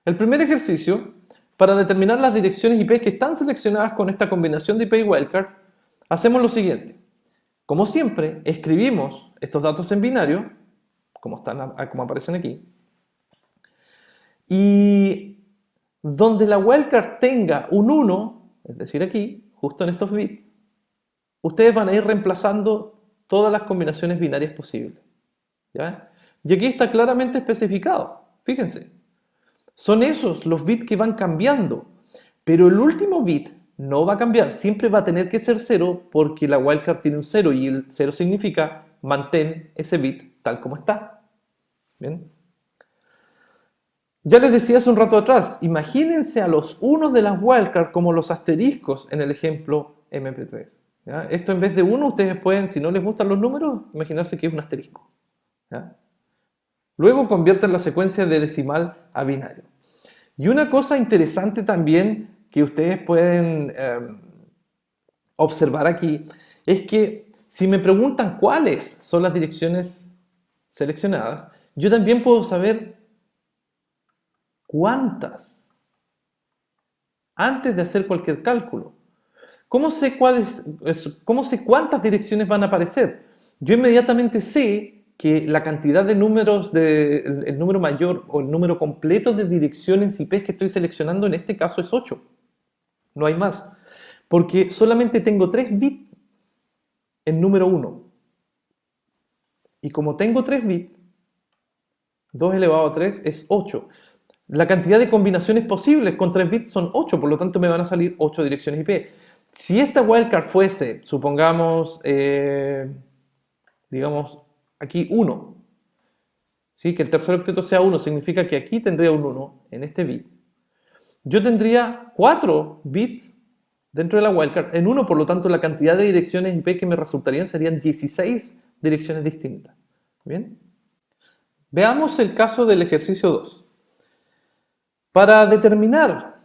[SPEAKER 1] El primer ejercicio, para determinar las direcciones IP que están seleccionadas con esta combinación de IP y wildcard, hacemos lo siguiente. Como siempre, escribimos estos datos en binario, como aparecen aquí, y donde la wildcard tenga un 1, es decir aquí, justo en estos bits, ustedes van a ir reemplazando todas las combinaciones binarias posibles, ¿ya? Y aquí está claramente especificado, fíjense. Son esos los bits que van cambiando, pero el último bit no va a cambiar, siempre va a tener que ser 0 porque la wildcard tiene un 0 y el 0 significa mantén ese bit tal como está. ¿Bien? Ya les decía hace un rato atrás, imagínense a los unos de las wildcard como los asteriscos en el ejemplo MP3. ¿Ya? Esto en vez de 1 ustedes pueden, si no les gustan los números, imaginarse que es un asterisco. ¿Ya? Luego convierten la secuencia de decimal a binario. Y una cosa interesante también que ustedes pueden observar aquí es que si me preguntan cuáles son las direcciones seleccionadas, yo también puedo saber cuántas antes de hacer cualquier cálculo. ¿Cómo sé cuántas direcciones van a aparecer? Yo inmediatamente sé que la cantidad de números, el número mayor o el número completo de direcciones IP que estoy seleccionando en este caso es 8. No hay más. Porque solamente tengo 3 bits en número 1. Y como tengo 3 bits, 2 elevado a 3 es 8. La cantidad de combinaciones posibles con 3 bits son 8, por lo tanto me van a salir 8 direcciones IP. Si esta wildcard fuese, supongamos, digamos, aquí 1. ¿sí? Que el tercer octeto sea 1 significa que aquí tendría un 1 en este bit. Yo tendría 4 bits dentro de la wildcard en 1, por lo tanto la cantidad de direcciones IP que me resultarían serían 16 direcciones distintas. ¿Bien? Veamos el caso del ejercicio 2. Para determinar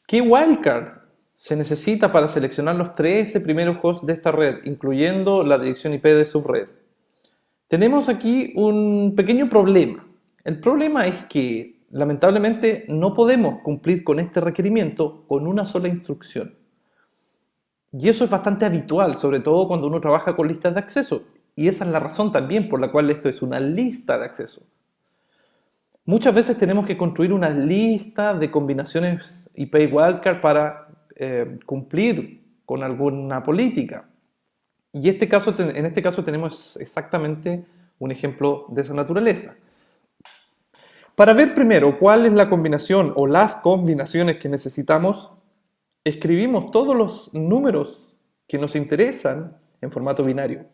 [SPEAKER 1] qué wildcard se necesita para seleccionar los 13 primeros hosts de esta red, incluyendo la dirección IP de subred, tenemos aquí un pequeño problema. El problema es que, lamentablemente, no podemos cumplir con este requerimiento con una sola instrucción. Y eso es bastante habitual, sobre todo cuando uno trabaja con listas de acceso. Y esa es la razón también por la cual esto es una lista de acceso. Muchas veces tenemos que construir una lista de combinaciones IP wildcard para cumplir con alguna política. Y en este caso tenemos exactamente un ejemplo de esa naturaleza. Para ver primero cuál es la combinación o las combinaciones que necesitamos, escribimos todos los números que nos interesan en formato binario.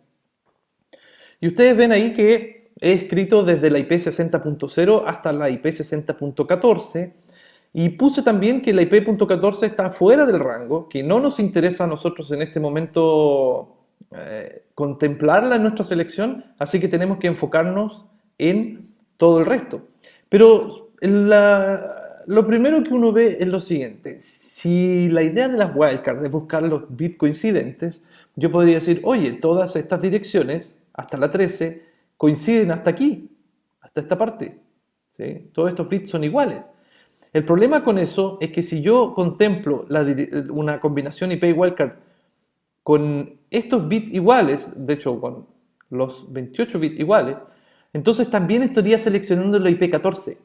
[SPEAKER 1] Y ustedes ven ahí que he escrito desde la IP 60.0 hasta la IP 60.14 y puse también que la IP.14 está fuera del rango, que no nos interesa a nosotros en este momento contemplarla en nuestra selección, así que tenemos que enfocarnos en todo el resto. Pero lo primero que uno ve es lo siguiente: si la idea de las wildcards es buscar los bits coincidentes, yo podría decir, oye, todas estas direcciones, hasta la 13, coinciden hasta aquí, hasta esta parte, ¿sí? Todos estos bits son iguales. El problema con eso es que si yo contemplo una combinación IP wildcard con estos bits iguales, de hecho con los 28 bits iguales, entonces también estaría seleccionando la IP14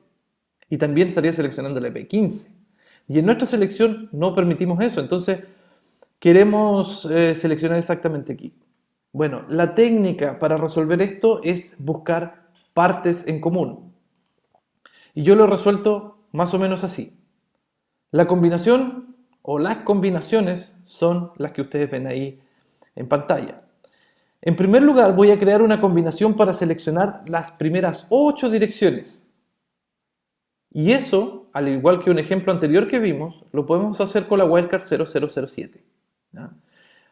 [SPEAKER 1] y también estaría seleccionando la IP15. Y en nuestra selección no permitimos eso, entonces queremos seleccionar exactamente aquí. Bueno, la técnica para resolver esto es buscar partes en común. Y yo lo he resuelto más o menos así. La combinación o las combinaciones son las que ustedes ven ahí en pantalla. En primer lugar, voy a crear una combinación para seleccionar las primeras 8 direcciones. Y eso, al igual que un ejemplo anterior que vimos, lo podemos hacer con la wildcard 0007. ¿Ya?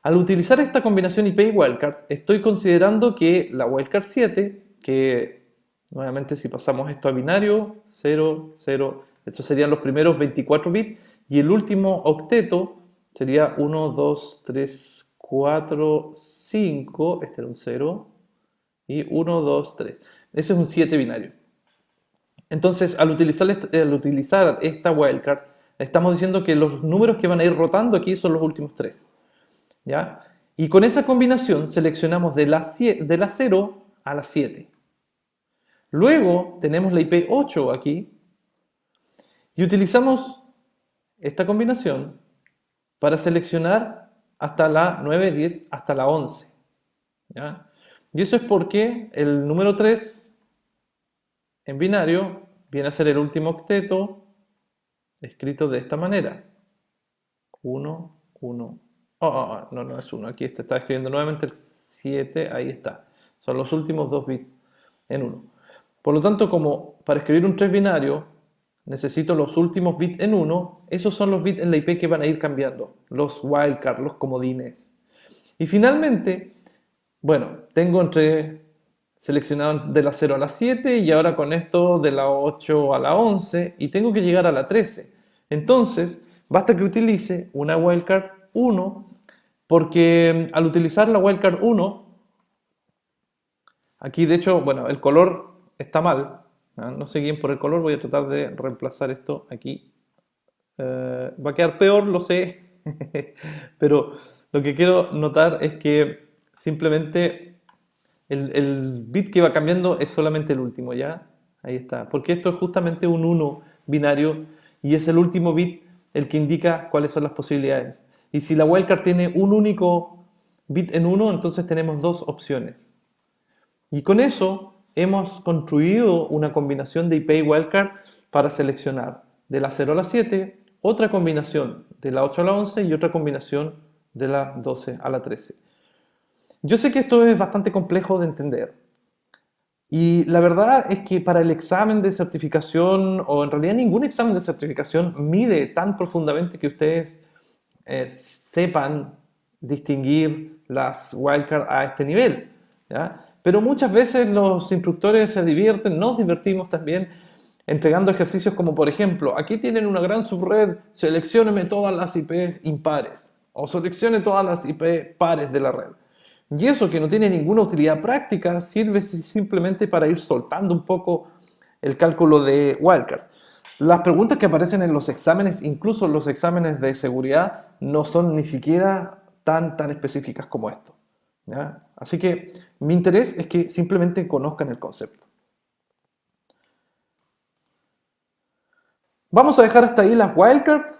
[SPEAKER 1] Al utilizar esta combinación IP y wildcard, estoy considerando que la wildcard 7, que nuevamente si pasamos esto a binario, 0, 0, estos serían los primeros 24 bits, y el último octeto sería 1, 2, 3, 4, 5, este era un 0, y 1, 2, 3. Eso es un 7 binario. Entonces, al utilizar esta wildcard, estamos diciendo que los números que van a ir rotando aquí son los últimos 3. ¿Ya? Y con esa combinación seleccionamos de la 0 a la 7. Luego tenemos la IP 8 aquí y utilizamos esta combinación para seleccionar hasta la 9, 10, hasta la 11. ¿Ya? Y eso es porque el número 3 en binario viene a ser el último octeto escrito de esta manera. 1, 1. No es 1. Aquí está escribiendo nuevamente el 7. Ahí está. Son los últimos 2 bits en 1. Por lo tanto, como para escribir un 3 binario necesito los últimos bits en 1, esos son los bits en la IP que van a ir cambiando. Los wildcards, los comodines. Y finalmente, bueno, tengo seleccionado de la 0 a la 7 y ahora con esto de la 8 a la 11 y tengo que llegar a la 13. Entonces, basta que utilice una wildcard 1 porque al utilizar la wildcard 1, aquí de hecho, bueno, el color está mal, no se guíen por el color, voy a tratar de reemplazar esto aquí. Va a quedar peor, lo sé, pero lo que quiero notar es que simplemente el bit que va cambiando es solamente el último, ¿ya? Ahí está, porque esto es justamente un 1 binario y es el último bit el que indica cuáles son las posibilidades. Y si la wildcard tiene un único bit en 1, entonces tenemos dos opciones. Y con eso hemos construido una combinación de IP y wildcard para seleccionar de la 0 a la 7, otra combinación de la 8 a la 11 y otra combinación de la 12 a la 13. Yo sé que esto es bastante complejo de entender, Y la verdad es que para el examen de certificación, o en realidad ningún examen de certificación, mide tan profundamente que ustedes sepan distinguir las wildcards a este nivel, ¿ya? Pero muchas veces los instructores se divierten, nos divertimos también entregando ejercicios como por ejemplo, aquí tienen una gran subred, seleccióneme todas las IP impares o seleccione todas las IP pares de la red. Y eso que no tiene ninguna utilidad práctica sirve simplemente para ir soltando un poco el cálculo de wildcards. Las preguntas que aparecen en los exámenes, incluso los exámenes de seguridad, no son ni siquiera tan específicas como esto, ¿ya? Así que mi interés es que simplemente conozcan el concepto. Vamos a dejar hasta ahí las wildcards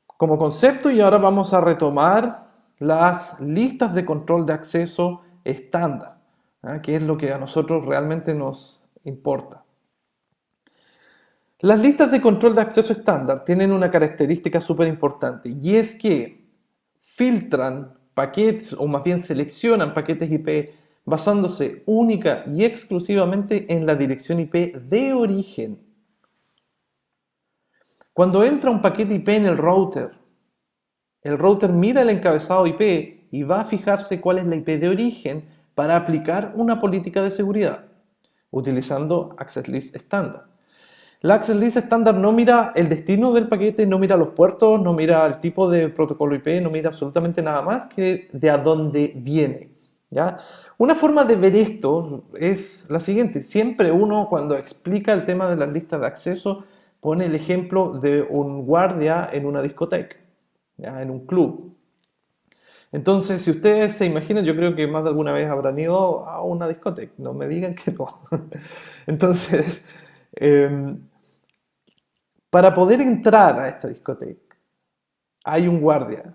[SPEAKER 1] como concepto y ahora vamos a retomar las listas de control de acceso estándar, ¿eh? Que es lo que a nosotros realmente nos importa. Las listas de control de acceso estándar tienen una característica súper importante y es que filtran paquetes o más bien seleccionan paquetes IP basándose única y exclusivamente en la dirección IP de origen. Cuando entra un paquete IP en el router mira el encabezado IP y va a fijarse cuál es la IP de origen para aplicar una política de seguridad, utilizando Access List estándar. La Access List estándar no mira el destino del paquete, no mira los puertos, no mira el tipo de protocolo IP, no mira absolutamente nada más que de a dónde viene, ¿ya? Una forma de ver esto es la siguiente. Siempre uno cuando explica el tema de las listas de acceso pone el ejemplo de un guardia en una discoteca, ¿ya? En un club. Entonces, si ustedes se imaginan, yo creo que más de alguna vez habrán ido a una discoteca, no me digan que no. Entonces, para poder entrar a esta discoteca, hay un guardia.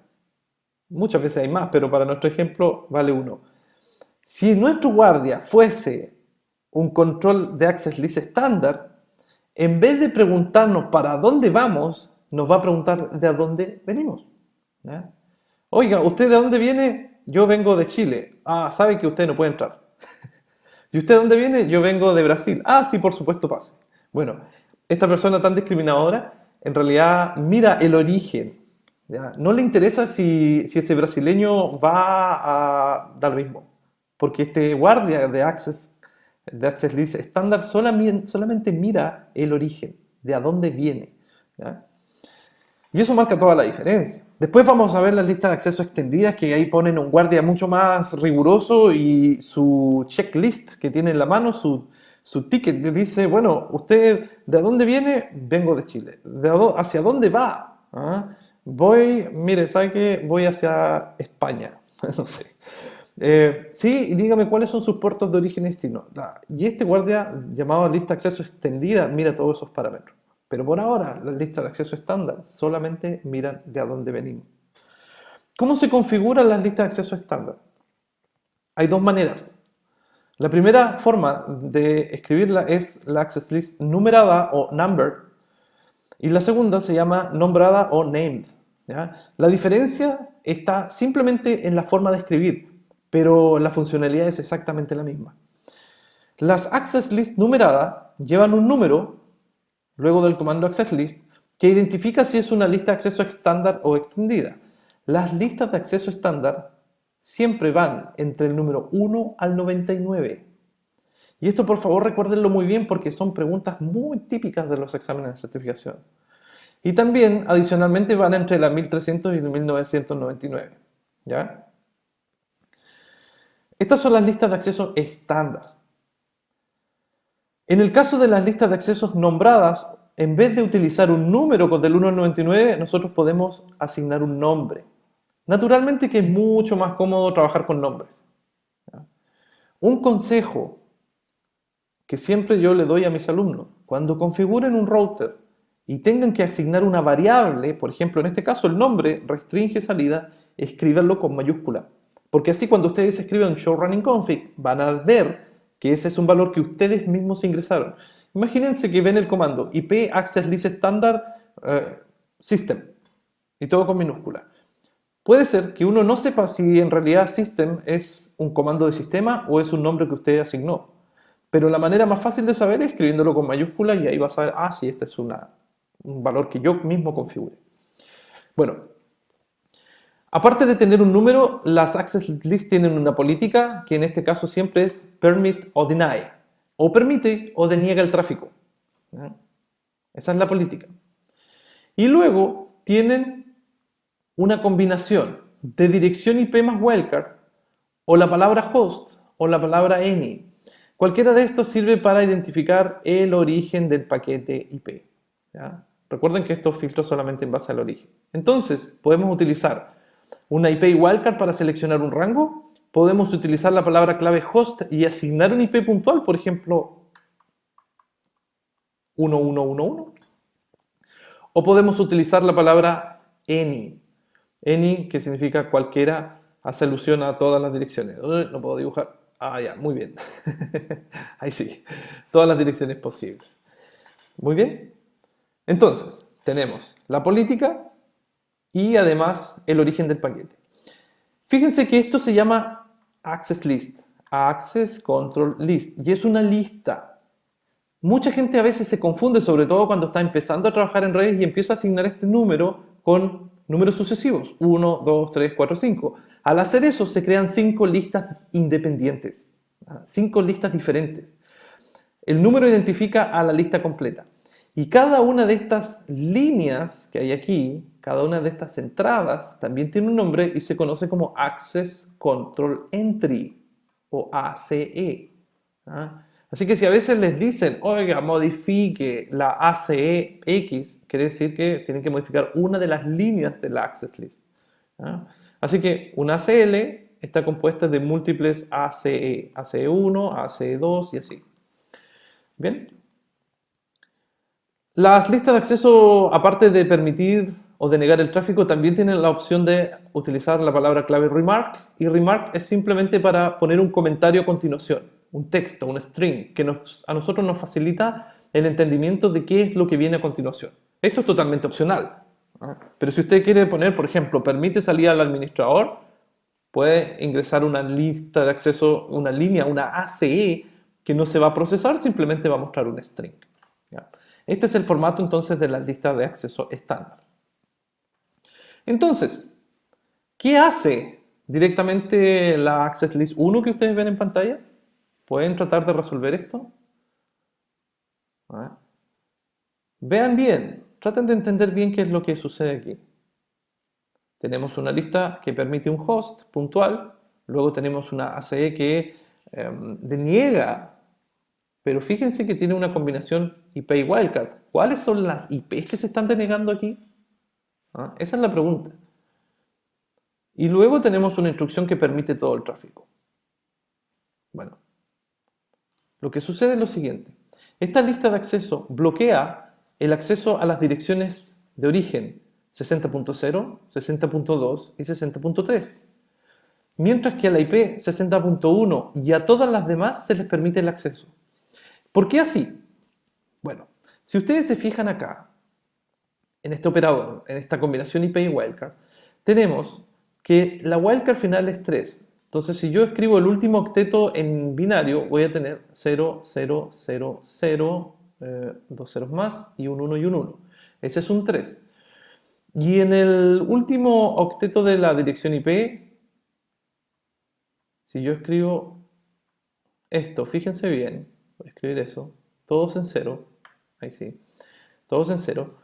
[SPEAKER 1] Muchas veces hay más, pero para nuestro ejemplo vale uno. Si nuestro guardia fuese un control de access list estándar, en vez de preguntarnos para dónde vamos, nos va a preguntar de a dónde venimos, ¿ya? Oiga, ¿usted de dónde viene? Yo vengo de Chile. Ah, sabe que usted no puede entrar. ¿Y usted de dónde viene? Yo vengo de Brasil. Ah, sí, por supuesto, pase. Bueno, esta persona tan discriminadora en realidad mira el origen, ¿ya? No le interesa si ese brasileño va a dar lo mismo, porque este guardia de Access List estándar solamente mira el origen, de a dónde viene, ¿ya? Y eso marca toda la diferencia. Después vamos a ver las listas de acceso extendidas, que ahí ponen un guardia mucho más riguroso y su checklist que tiene en la mano, su ticket, dice, bueno, ¿usted de dónde viene? Vengo de Chile. ¿Hacia dónde va? ¿Ah? Voy, mire, ¿sabe qué? Voy hacia España. No sé. Sí, y dígame cuáles son sus puertos de origen y destino. Y este guardia, llamado lista de acceso extendida, mira todos esos parámetros. Pero por ahora, las listas de acceso estándar solamente miran de a dónde venimos. ¿Cómo se configuran las listas de acceso estándar? Hay dos maneras. La primera forma de escribirla es la access list numerada o numbered, y la segunda se llama nombrada o named, ¿ya? La diferencia está simplemente en la forma de escribir, pero la funcionalidad es exactamente la misma. Las access list numeradas llevan un número luego del comando access list que identifica si es una lista de acceso estándar o extendida. Las listas de acceso estándar siempre van entre el número 1 al 99. Y esto por favor recuérdenlo muy bien porque son preguntas muy típicas de los exámenes de certificación. Y también adicionalmente van entre la 1300 y la 1999. ¿Ya? Estas son las listas de acceso estándar. En el caso de las listas de accesos nombradas, en vez de utilizar un número del 1 al 99, nosotros podemos asignar un nombre. Naturalmente que es mucho más cómodo trabajar con nombres. ¿Ya? Un consejo que siempre yo le doy a mis alumnos, cuando configuren un router y tengan que asignar una variable, por ejemplo, en este caso el nombre restringe salida, escríbanlo con mayúscula. Porque así cuando ustedes escriben show running config, van a ver que ese es un valor que ustedes mismos ingresaron. Imagínense que ven el comando IP access list standard system y todo con minúscula. Puede ser que uno no sepa si en realidad system es un comando de sistema o es un nombre que usted asignó. Pero la manera más fácil de saber es escribiéndolo con mayúsculas y ahí vas a ver, sí, este es un valor que yo mismo configure. Bueno, aparte de tener un número, las access lists tienen una política que en este caso siempre es permit o deny. O permite o deniega el tráfico. ¿No? Esa es la política. Y luego tienen una combinación de dirección IP más wildcard o la palabra host o la palabra any. Cualquiera de estos sirve para identificar el origen del paquete IP. ¿Ya? Recuerden que estos filtros solamente en base al origen. Entonces, podemos utilizar una IP wildcard para seleccionar un rango. Podemos utilizar la palabra clave host y asignar un IP puntual, por ejemplo, 1111. O podemos utilizar la palabra any. Any, que significa cualquiera, hace alusión a todas las direcciones. No puedo dibujar. Ya, muy bien. Ahí sí. Todas las direcciones posibles. Muy bien. Entonces, tenemos la política y además el origen del paquete. Fíjense que esto se llama Access List. Access Control List. Y es una lista. Mucha gente a veces se confunde, sobre todo cuando está empezando a trabajar en redes y empieza a asignar este número con números sucesivos. 1, 2, 3, 4, 5. Al hacer eso se crean 5 listas independientes. 5 listas diferentes. El número identifica a la lista completa. Y cada una de estas líneas que hay aquí, cada una de estas entradas, también tiene un nombre y se conoce como Access Control Entry o ACE. Así que si a veces les dicen, oiga, modifique la ACEX, quiere decir que tienen que modificar una de las líneas de la Access List. Así que una ACL está compuesta de múltiples ACE, ACE1, ACE2 y así. Bien. Las listas de acceso, aparte de permitir o de negar el tráfico, también tienen la opción de utilizar la palabra clave remark. Y remark es simplemente para poner un comentario a continuación, un texto, un string, que a nosotros nos facilita el entendimiento de qué es lo que viene a continuación. Esto es totalmente opcional. Pero si usted quiere poner, por ejemplo, permite salir al administrador, puede ingresar una lista de acceso, una línea, una ACE, que no se va a procesar, simplemente va a mostrar un string. ¿Ya? Este es el formato entonces de las listas de acceso estándar. Entonces, ¿qué hace directamente la Access List 1 que ustedes ven en pantalla? ¿Pueden tratar de resolver esto? Vean bien, traten de entender bien qué es lo que sucede aquí. Tenemos una lista que permite un host puntual, luego tenemos una ACE que deniega, pero fíjense que tiene una combinación IP y wildcard. ¿Cuáles son las IPs que se están denegando aquí? Esa es la pregunta. Y luego tenemos una instrucción que permite todo el tráfico. Bueno, lo que sucede es lo siguiente. Esta lista de acceso bloquea el acceso a las direcciones de origen 60.0, 60.2 y 60.3. Mientras que a la IP 60.1 y a todas las demás se les permite el acceso. ¿Por qué así? Bueno, si ustedes se fijan acá, en este operador, en esta combinación IP y wildcard, tenemos que la wildcard final es 3. Entonces, si yo escribo el último octeto en binario, voy a tener 0, 0, 0, 0, 2 ceros más y un 1 y un 1. Ese es un 3. Y en el último octeto de la dirección IP, si yo escribo esto, fíjense bien, voy a escribir eso, todos en 0, ahí sí, todos en 0,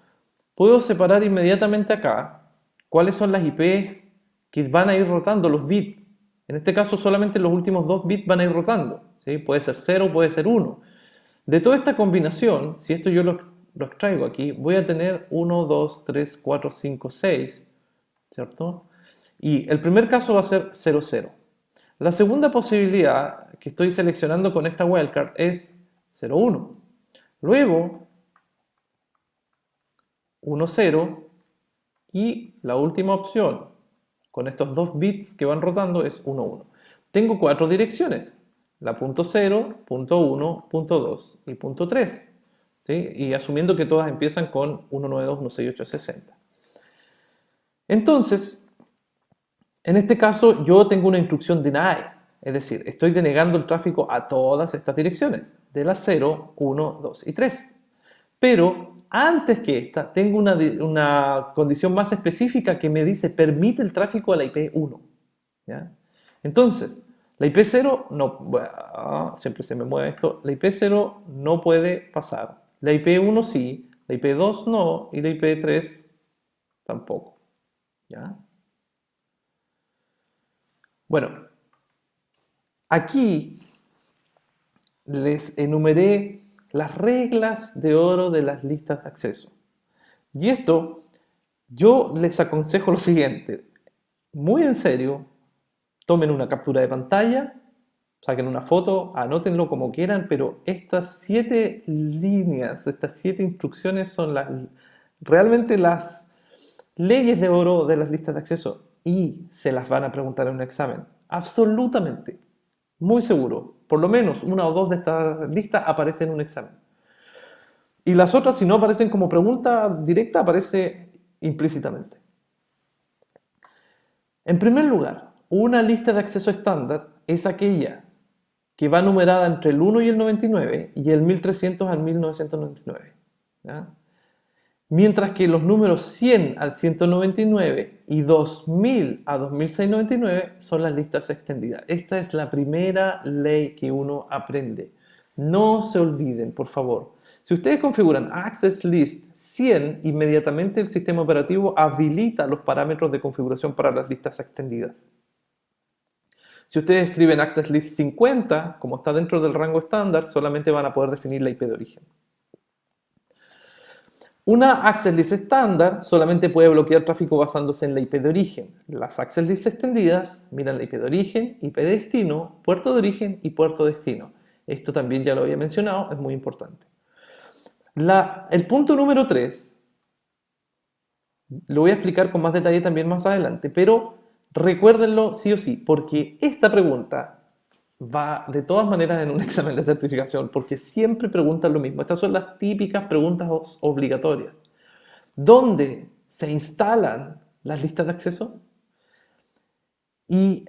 [SPEAKER 1] puedo separar inmediatamente acá cuáles son las IPs que van a ir rotando los bits. En este caso solamente los últimos 2 bits van a ir rotando, ¿sí? Puede ser 0, puede ser 1. De toda esta combinación, si esto yo lo extraigo aquí, voy a tener 1, 2, 3, 4, 5, 6, ¿cierto? Y el primer caso va a ser 0, 0. La segunda posibilidad que estoy seleccionando con esta wildcard es 0, 1. Luego, 1, 0. Y la última opción, con estos 2 bits que van rotando, es 1, 1. Tengo 4 direcciones. La punto 0, punto 1, punto 2 y punto 3. ¿Sí? Y asumiendo que todas empiezan con 192, 168, 60. Entonces, en este caso yo tengo una instrucción deny. Es decir, estoy denegando el tráfico a todas estas direcciones, de las 0, 1, 2 y 3. Pero antes que esta, tengo una condición más específica que me dice permite el tráfico a la IP 1. ¿Ya? Entonces, la IP 0 no, siempre se me mueve esto, la IP 0 no puede pasar. La IP 1 sí, la IP 2 no y la IP 3 tampoco. ¿Ya? Bueno, aquí les enumeré las reglas de oro de las listas de acceso. Y esto, yo les aconsejo lo siguiente, muy en serio, tomen una captura de pantalla, saquen una foto, anótenlo como quieran, pero estas 7 líneas, estas 7 instrucciones son realmente las leyes de oro de las listas de acceso y se las van a preguntar en un examen. Absolutamente, muy seguro. Por lo menos una o dos de estas listas aparecen en un examen. Y las otras, si no aparecen como pregunta directa, aparece implícitamente. En primer lugar, una lista de acceso estándar es aquella que va numerada entre el 1 y el 99 y el 1300 al 1999. ¿Ya? Mientras que los números 100 al 199 y 2000 a 2699 son las listas extendidas. Esta es la primera ley que uno aprende. No se olviden, por favor. Si ustedes configuran Access List 100, inmediatamente el sistema operativo habilita los parámetros de configuración para las listas extendidas. Si ustedes escriben Access List 50, como está dentro del rango estándar, solamente van a poder definir la IP de origen. Una Access List estándar solamente puede bloquear tráfico basándose en la IP de origen. Las Access List extendidas miran la IP de origen, IP de destino, puerto de origen y puerto de destino. Esto también ya lo había mencionado, es muy importante. El punto número 3, lo voy a explicar con más detalle también más adelante, pero recuérdenlo sí o sí, porque esta pregunta va de todas maneras en un examen de certificación, porque siempre preguntan lo mismo. Estas son las típicas preguntas obligatorias. ¿Dónde se instalan las listas de acceso? Y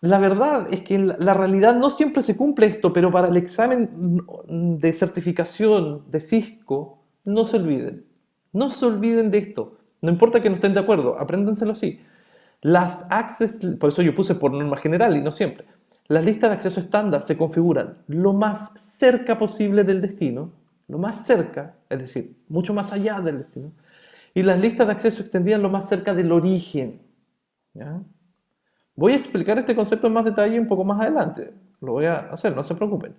[SPEAKER 1] la verdad es que en la realidad no siempre se cumple esto, pero para el examen de certificación de Cisco, no se olviden. No se olviden de esto. No importa que no estén de acuerdo, apréndanselo así. Las access, por eso yo puse por norma general y no siempre. Las listas de acceso estándar se configuran lo más cerca posible del destino, lo más cerca, es decir, mucho más allá del destino, y las listas de acceso extendidas lo más cerca del origen. ¿Ya? Voy a explicar este concepto en más detalle un poco más adelante. Lo voy a hacer, no se preocupen.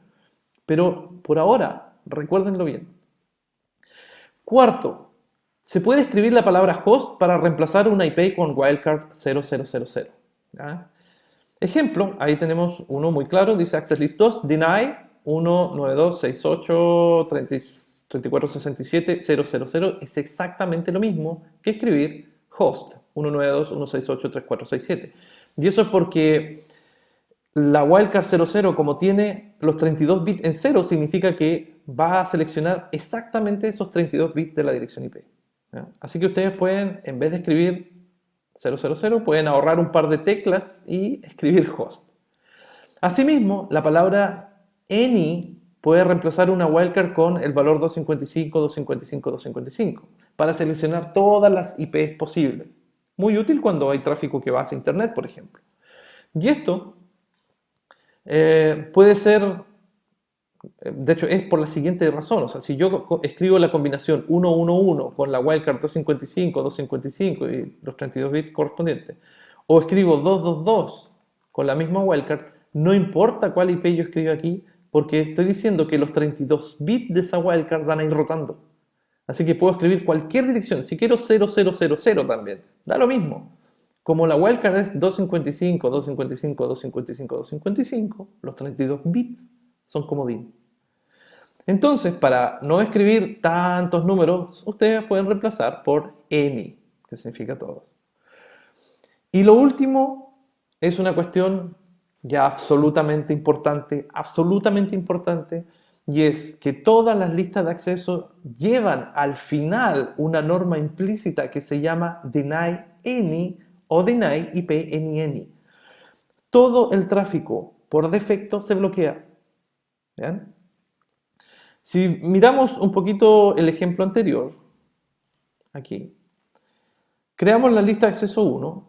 [SPEAKER 1] Pero por ahora, recuérdenlo bien. Cuarto, se puede escribir la palabra host para reemplazar una IP con wildcard 0000. ¿Ya? Ejemplo, ahí tenemos uno muy claro, dice Access List 2, deny 192.68.34.67.000. Es exactamente lo mismo que escribir host 192.168.34.67. Y eso es porque la wildcard 00, como tiene los 32 bits en 0, significa que va a seleccionar exactamente esos 32 bits de la dirección IP. ¿Ya? Así que ustedes pueden, en vez de escribir 000, pueden ahorrar un par de teclas y escribir host. Asimismo, la palabra any puede reemplazar una wildcard con el valor 255, 255, 255 para seleccionar todas las IPs posibles. Muy útil cuando hay tráfico que va hacia internet, por ejemplo. Y esto puede ser, de hecho, es por la siguiente razón. O sea, si yo escribo la combinación 111 con la wildcard 255, 255 y los 32 bits correspondientes, o escribo 222 con la misma wildcard, no importa cuál IP yo escribo aquí, porque estoy diciendo que los 32 bits de esa wildcard van a ir rotando. Así que puedo escribir cualquier dirección. Si quiero 0000 también, da lo mismo. Como la wildcard es 255, 255, 255, 255, los 32 bits son comodín. Entonces, para no escribir tantos números, ustedes pueden reemplazar por any, que significa todos. Y lo último es una cuestión ya absolutamente importante, y es que todas las listas de acceso llevan al final una norma implícita que se llama deny any o deny IP any. todo el tráfico por defecto se bloquea. ¿Vean? Si miramos un poquito el ejemplo anterior, aquí, creamos la lista de acceso 1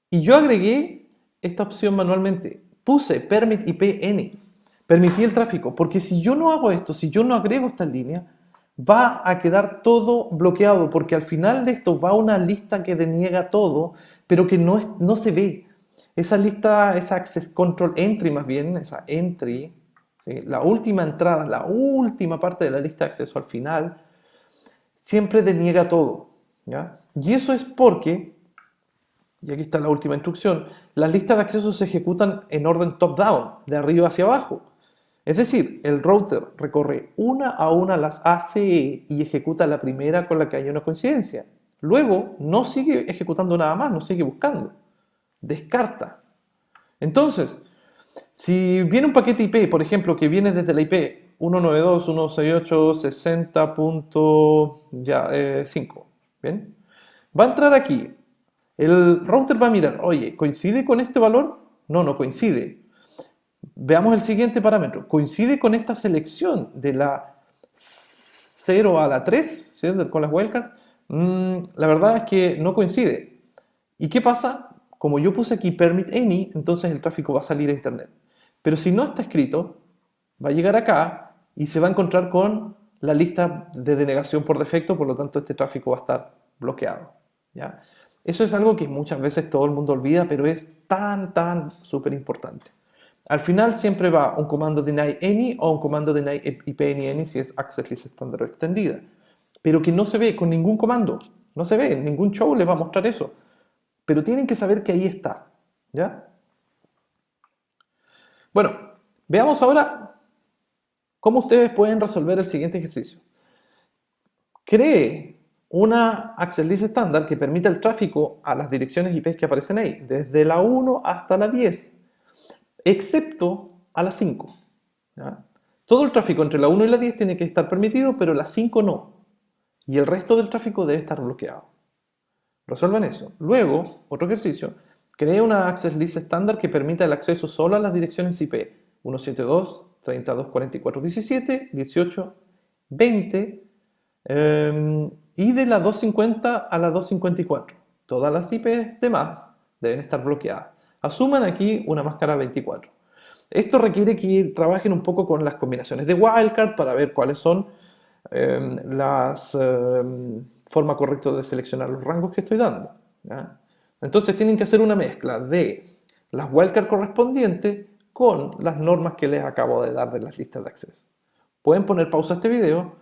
[SPEAKER 1] y yo agregué esta opción manualmente. Puse permit IP any, permití el tráfico, porque si yo no hago esto, si yo no agrego esta línea, va a quedar todo bloqueado, porque al final de esto va una lista que deniega todo, pero que no se ve. Esa lista, esa access control entry más bien, esa entry, ¿sí? La última entrada, la última parte de la lista de acceso al final, siempre deniega todo, ¿ya? Y eso es porque, y aquí está la última instrucción, las listas de acceso se ejecutan en orden top-down, de arriba hacia abajo. Es decir, el router recorre una a una las ACE y ejecuta la primera con la que haya una coincidencia. Luego, no sigue ejecutando nada más, no sigue buscando. Descarta. Entonces, si viene un paquete IP, por ejemplo, que viene desde la IP 192.168.60.5, ¿bien? Va a entrar aquí. El router va a mirar, oye, ¿coincide con este valor? No, no coincide. Veamos el siguiente parámetro. ¿Coincide con esta selección de la 0 a la 3, ¿sí? Con las wildcards? La verdad es que no coincide. ¿Y qué pasa? Como yo puse aquí permit any, entonces el tráfico va a salir a internet. Pero si no está escrito, va a llegar acá y se va a encontrar con la lista de denegación por defecto, por lo tanto este tráfico va a estar bloqueado, ¿ya? Eso es algo que muchas veces todo el mundo olvida, pero es tan súper importante. Al final siempre va un comando deny any o un comando deny IP any si es access list estándar o extendida, pero que no se ve con ningún comando, no se ve, ningún show les va a mostrar eso, pero tienen que saber que ahí está, ¿ya? Bueno, veamos ahora cómo ustedes pueden resolver el siguiente ejercicio. Cree una access list estándar que permita el tráfico a las direcciones IP que aparecen ahí, desde la 1 hasta la 10, excepto a la 5. ¿Ya? Todo el tráfico entre la 1 y la 10 tiene que estar permitido, pero la 5 no. Y el resto del tráfico debe estar bloqueado. Resuelvan eso. Luego, otro ejercicio, cree una access list estándar que permita el acceso solo a las direcciones IP 172.32.44.17, 18, 20 y de la 250 a la 254. Todas las IPs demás deben estar bloqueadas. Asuman aquí una máscara 24. Esto requiere que trabajen un poco con las combinaciones de wildcard para ver cuáles son las forma correcta de seleccionar los rangos que estoy dando, ¿ya? Entonces tienen que hacer una mezcla de las wildcard correspondientes con las normas que les acabo de dar de las listas de acceso. Pueden poner pausa a este video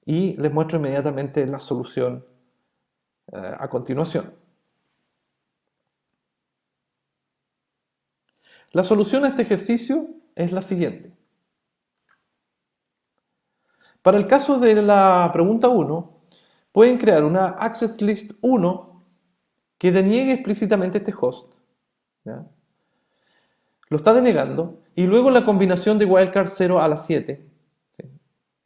[SPEAKER 1] y les muestro inmediatamente la solución a continuación. La solución a este ejercicio es la siguiente. Para el caso de la pregunta 1, pueden crear una access list 1 que deniegue explícitamente este host, ¿ya? Lo está denegando, y luego la combinación de wildcard 0 a la 7. ¿Sí?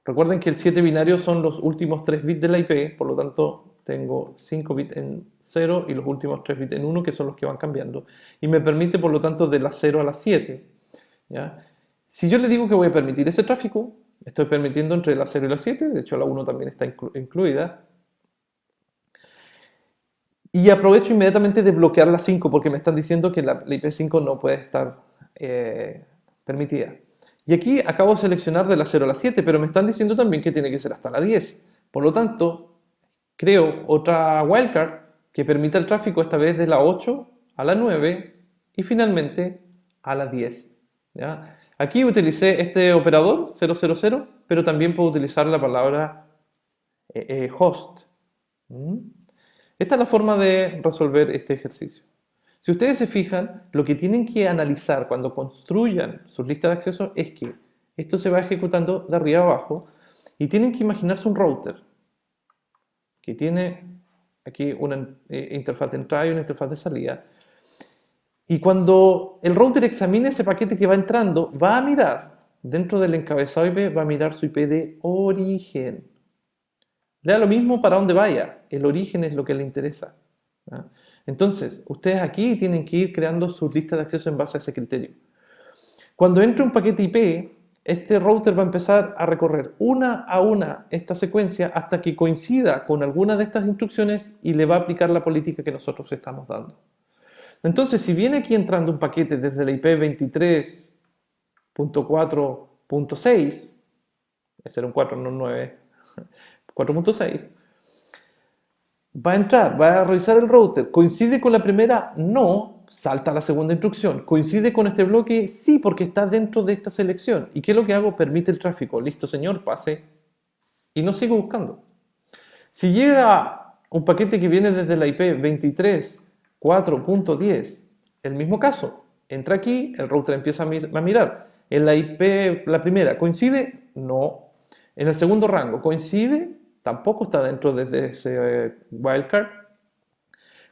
[SPEAKER 1] Recuerden que el 7 binario son los últimos 3 bits de la IP, por lo tanto tengo 5 bits en 0 y los últimos 3 bits en 1, que son los que van cambiando. Y me permite, por lo tanto, de la 0 a la 7. ¿Ya? Si yo le digo que voy a permitir ese tráfico, estoy permitiendo entre la 0 y la 7, de hecho la 1 también está incluida. Y aprovecho inmediatamente de bloquear la 5 porque me están diciendo que la IP5 no puede estar permitida. Y aquí acabo de seleccionar de la 0 a la 7, pero me están diciendo también que tiene que ser hasta la 10. Por lo tanto, creo otra wildcard que permita el tráfico esta vez de la 8 a la 9 y finalmente a la 10. ¿Ya? Aquí utilicé este operador 000, pero también puedo utilizar la palabra host. Esta es la forma de resolver este ejercicio. Si ustedes se fijan, lo que tienen que analizar cuando construyan sus listas de acceso es que esto se va ejecutando de arriba a abajo y tienen que imaginarse un router que tiene aquí una interfaz de entrada y una interfaz de salida. Y cuando el router examine ese paquete que va entrando, va a mirar, dentro del encabezado IP, va a mirar su IP de origen. Le da lo mismo para dónde vaya, el origen es lo que le interesa, ¿Ya? Entonces, ustedes aquí tienen que ir creando sus listas de acceso en base a ese criterio. Cuando entre un paquete IP, este router va a empezar a recorrer una a una esta secuencia hasta que coincida con alguna de estas instrucciones y le va a aplicar la política que nosotros estamos dando. Entonces, si viene aquí entrando un paquete desde la IP 23.4.6, ese era un 4, no un 9, 4.6, va a entrar, va a revisar el router, ¿coincide con la primera? No, salta a la segunda instrucción. ¿Coincide con este bloque? Sí, porque está dentro de esta selección. ¿Y qué es lo que hago? Permite el tráfico. Listo, señor, pase. Y no sigo buscando. Si llega un paquete que viene desde la IP 23.4.10, el mismo caso. Entra aquí, el router empieza a mirar. En la IP, la primera, ¿coincide? No. En el segundo rango, ¿coincide? Tampoco está dentro de ese wildcard.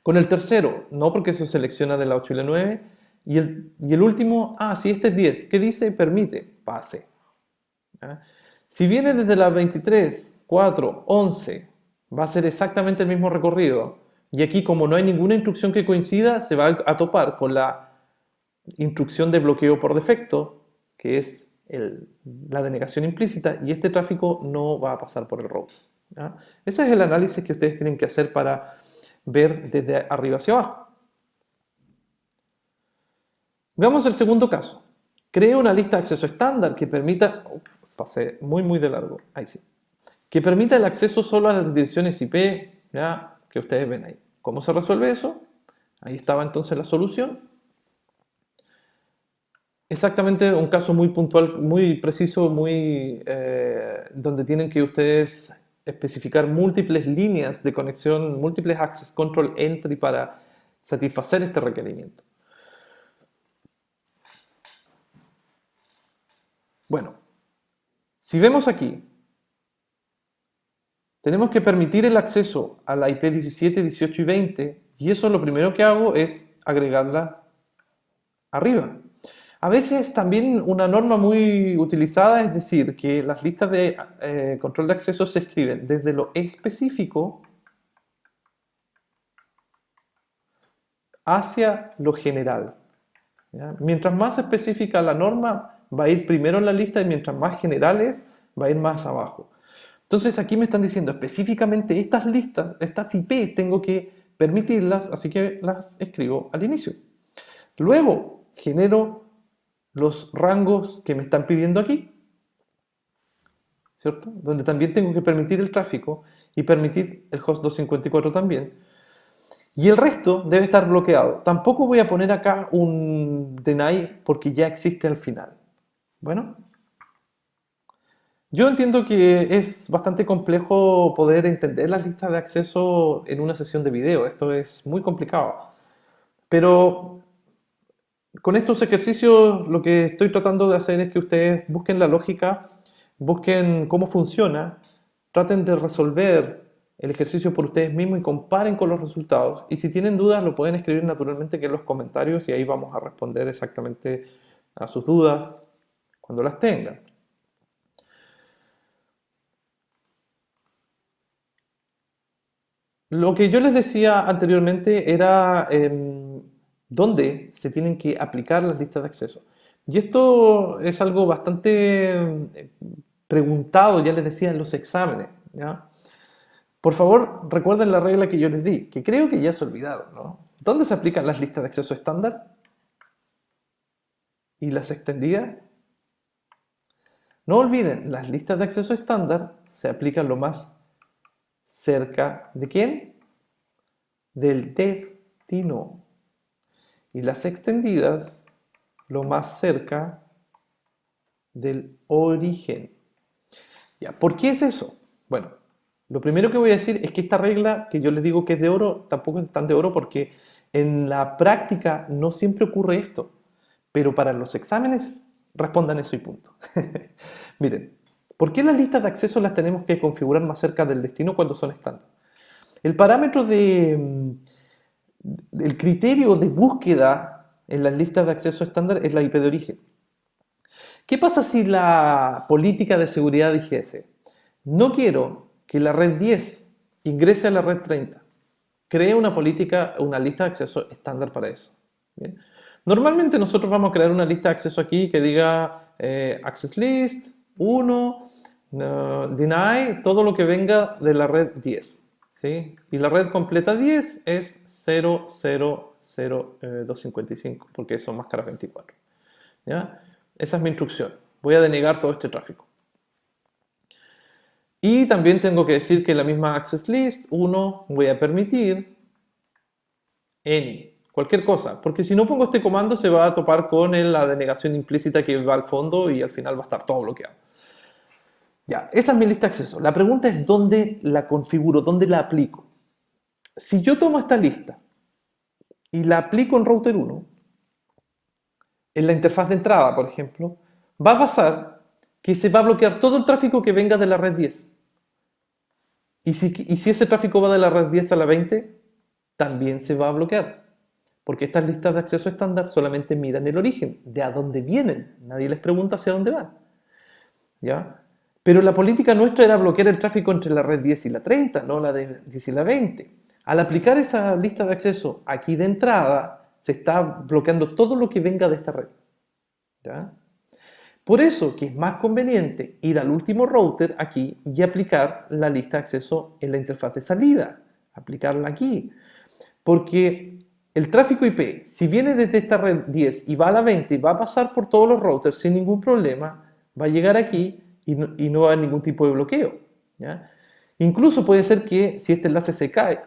[SPEAKER 1] Con el tercero, no, porque se selecciona de la 8 y la 9. Y el último, si este es 10. ¿Qué dice? Permite, pase. ¿Ya? Si viene desde la 23, 4, 11, va a ser exactamente el mismo recorrido. Y aquí, como no hay ninguna instrucción que coincida, se va a topar con la instrucción de bloqueo por defecto, que es la denegación implícita, y este tráfico no va a pasar por el router. ¿Ya? Ese es el análisis que ustedes tienen que hacer para ver desde arriba hacia abajo. Veamos el segundo caso. Creo una lista de acceso estándar que permita, pasé muy de largo, ahí sí, que permita el acceso solo a las direcciones IP, ¿ya? Que ustedes ven ahí. ¿Cómo se resuelve eso? Ahí estaba entonces la solución. Exactamente un caso muy puntual, muy preciso, donde tienen que ustedes especificar múltiples líneas de conexión, múltiples access control entry para satisfacer este requerimiento. Bueno, si vemos aquí, tenemos que permitir el acceso a la IP 17, 18 y 20, y eso lo primero que hago es agregarla arriba. A veces también una norma muy utilizada es decir que las listas de control de acceso se escriben desde lo específico hacia lo general. ¿Ya? Mientras más específica la norma, va a ir primero en la lista y mientras más generales, va a ir más abajo. Entonces aquí me están diciendo específicamente estas listas, estas IPs tengo que permitirlas, así que las escribo al inicio. Luego genero los rangos que me están pidiendo aquí, ¿cierto? Donde también tengo que permitir el tráfico y permitir el host 254 también. Y el resto debe estar bloqueado. Tampoco voy a poner acá un deny porque ya existe al final. Bueno, yo entiendo que es bastante complejo poder entender las listas de acceso en una sesión de video. Esto es muy complicado. Pero con estos ejercicios lo que estoy tratando de hacer es que ustedes busquen la lógica, busquen cómo funciona, traten de resolver el ejercicio por ustedes mismos y comparen con los resultados. Y si tienen dudas lo pueden escribir naturalmente aquí en los comentarios y ahí vamos a responder exactamente a sus dudas cuando las tengan. Lo que yo les decía anteriormente era dónde se tienen que aplicar las listas de acceso. Y esto es algo bastante preguntado, ya les decía, en los exámenes. ¿Ya? Por favor, recuerden la regla que yo les di, que creo que ya se olvidaron, ¿no? ¿Dónde se aplican las listas de acceso estándar? ¿Y las extendidas? No olviden, las listas de acceso estándar se aplican lo más cerca ¿de quién? Del destino. Y las extendidas lo más cerca del origen. ¿Ya? ¿Por qué es eso? Bueno, lo primero que voy a decir es que esta regla que yo les digo que es de oro, tampoco es tan de oro porque en la práctica no siempre ocurre esto. Pero para los exámenes, respondan eso y punto. Miren, ¿por qué las listas de acceso las tenemos que configurar más cerca del destino cuando son estándar? El parámetro el criterio de búsqueda en las listas de acceso estándar es la IP de origen. ¿Qué pasa si la política de seguridad dijese, no quiero que la red 10 ingrese a la red 30? cree una política, una lista de acceso estándar para eso. ¿Bien? Normalmente nosotros vamos a crear una lista de acceso aquí que diga access list, 1, deny, todo lo que venga de la red 10. ¿Sí? Y la red completa 10 es 0,0,0,255, porque son máscaras 24. ¿Ya? Esa es mi instrucción. Voy a denegar todo este tráfico. Y también tengo que decir que la misma access list, 1, voy a permitir any, cualquier cosa, porque si no pongo este comando se va a topar con la denegación implícita que va al fondo y al final va a estar todo bloqueado. Ya, esa es mi lista de acceso. La pregunta es dónde la configuro, dónde la aplico. Si yo tomo esta lista y la aplico en router 1, en la interfaz de entrada, por ejemplo, va a pasar que se va a bloquear todo el tráfico que venga de la red 10. Y si ese tráfico va de la red 10 a la 20, también se va a bloquear. Porque estas listas de acceso estándar solamente miran el origen, de a dónde vienen. Nadie les pregunta hacia dónde van. ¿Ya? Pero la política nuestra era bloquear el tráfico entre la red 10 y la 30, no la de 10 y la 20. Al aplicar esa lista de acceso aquí de entrada, se está bloqueando todo lo que venga de esta red. ¿Ya? Por eso que es más conveniente ir al último router aquí y aplicar la lista de acceso en la interfaz de salida. Aplicarla aquí. Porque el tráfico IP, si viene desde esta red 10 y va a la 20, va a pasar por todos los routers sin ningún problema, va a llegar aquí y no va a haber ningún tipo de bloqueo. ¿Ya? Incluso puede ser que si este enlace se cae,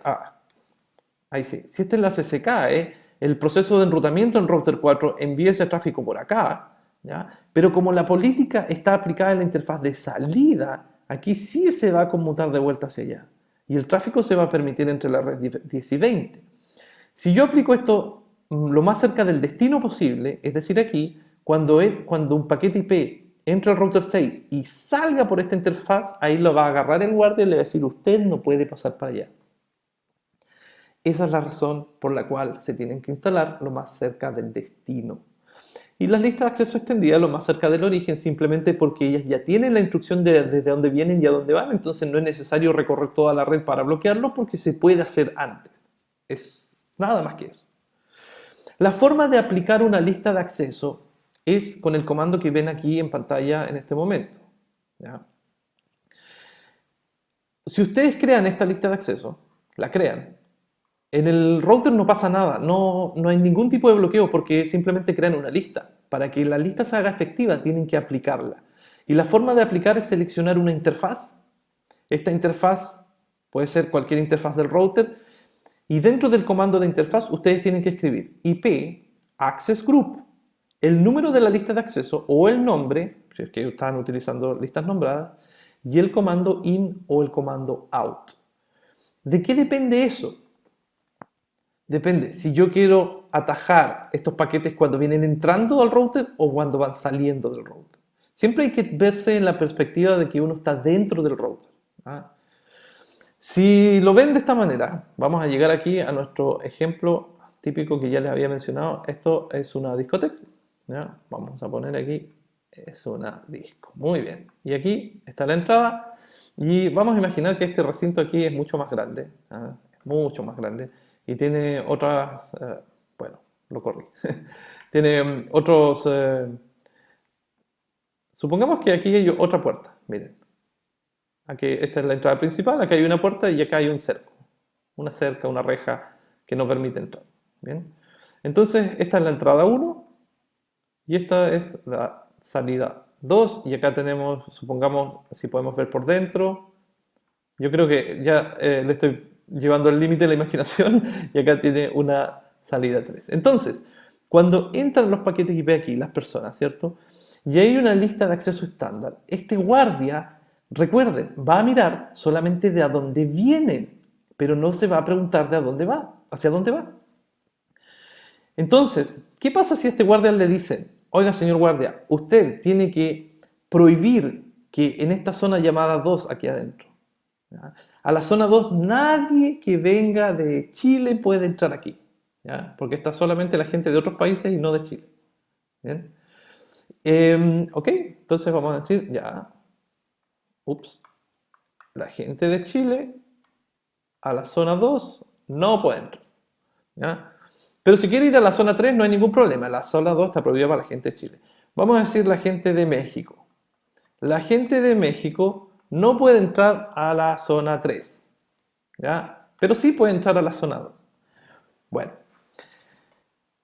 [SPEAKER 1] ahí sí, si este enlace se cae, el proceso de enrutamiento en router 4 envíe ese tráfico por acá, ¿ya? Pero como la política está aplicada en la interfaz de salida, aquí sí se va a conmutar de vuelta hacia allá. Y el tráfico se va a permitir entre la red 10 y 20. Si yo aplico esto lo más cerca del destino posible, es decir, aquí, cuando un paquete IP entre al router 6 y salga por esta interfaz, ahí lo va a agarrar el guardia y le va a decir, usted no puede pasar para allá. Esa es la razón por la cual se tienen que instalar lo más cerca del destino. Y las listas de acceso extendidas lo más cerca del origen, simplemente porque ellas ya tienen la instrucción de desde dónde vienen y a dónde van, entonces no es necesario recorrer toda la red para bloquearlo porque se puede hacer antes. Es nada más que eso. La forma de aplicar una lista de acceso es con el comando que ven aquí en pantalla en este momento. ¿Ya? Si ustedes crean esta lista de acceso, la crean, en el router no pasa nada, no hay ningún tipo de bloqueo porque simplemente crean una lista. Para que la lista se haga efectiva tienen que aplicarla. Y la forma de aplicar es seleccionar una interfaz. Esta interfaz puede ser cualquier interfaz del router. Y dentro del comando de interfaz ustedes tienen que escribir IP access group, el número de la lista de acceso o el nombre, si es que están utilizando listas nombradas, y el comando in o el comando out. ¿De qué depende eso? Depende si yo quiero atajar estos paquetes cuando vienen entrando al router o cuando van saliendo del router. Siempre hay que verse en la perspectiva de que uno está dentro del router. ¿Ah? Si lo ven de esta manera, vamos a llegar aquí a nuestro ejemplo típico que ya les había mencionado. Esto es una discoteca. ¿Ya? Vamos a poner aquí, es una disco. Muy bien. Y aquí está la entrada. Y vamos a imaginar que este recinto aquí es mucho más grande. ¿Ah? Mucho más grande. Y tiene otras, bueno, lo corrí. Tiene otros, supongamos que aquí hay otra puerta. Miren. Aquí, esta es la entrada principal, acá hay una puerta y acá hay un cerco. Una cerca, una reja que no permite entrar. ¿Bien? Entonces, esta es la entrada 1 y esta es la salida 2. Y acá tenemos, supongamos, si podemos ver por dentro. Yo creo que ya le estoy llevando al límite de la imaginación y acá tiene una salida 3. Entonces, cuando entran los paquetes IP aquí, las personas, ¿cierto? Y hay una lista de acceso estándar, este guardia, recuerden, va a mirar solamente de a dónde vienen, pero no se va a preguntar de a dónde va, hacia dónde va. Entonces, ¿qué pasa si a este guardia le dicen, oiga señor guardia, usted tiene que prohibir que en esta zona llamada 2 aquí adentro, ¿ya? A la zona 2 nadie que venga de Chile puede entrar aquí, ¿ya? Porque está solamente la gente de otros países y no de Chile. ¿Bien? Ok, entonces vamos a decir, ya, ups, la gente de Chile a la zona 2 no puede entrar. ¿Ya? Pero si quiere ir a la zona 3 no hay ningún problema, la zona 2 está prohibida para la gente de Chile. Vamos a decir la gente de México. La gente de México no puede entrar a la zona 3, ¿ya? Pero sí puede entrar a la zona 2. Bueno,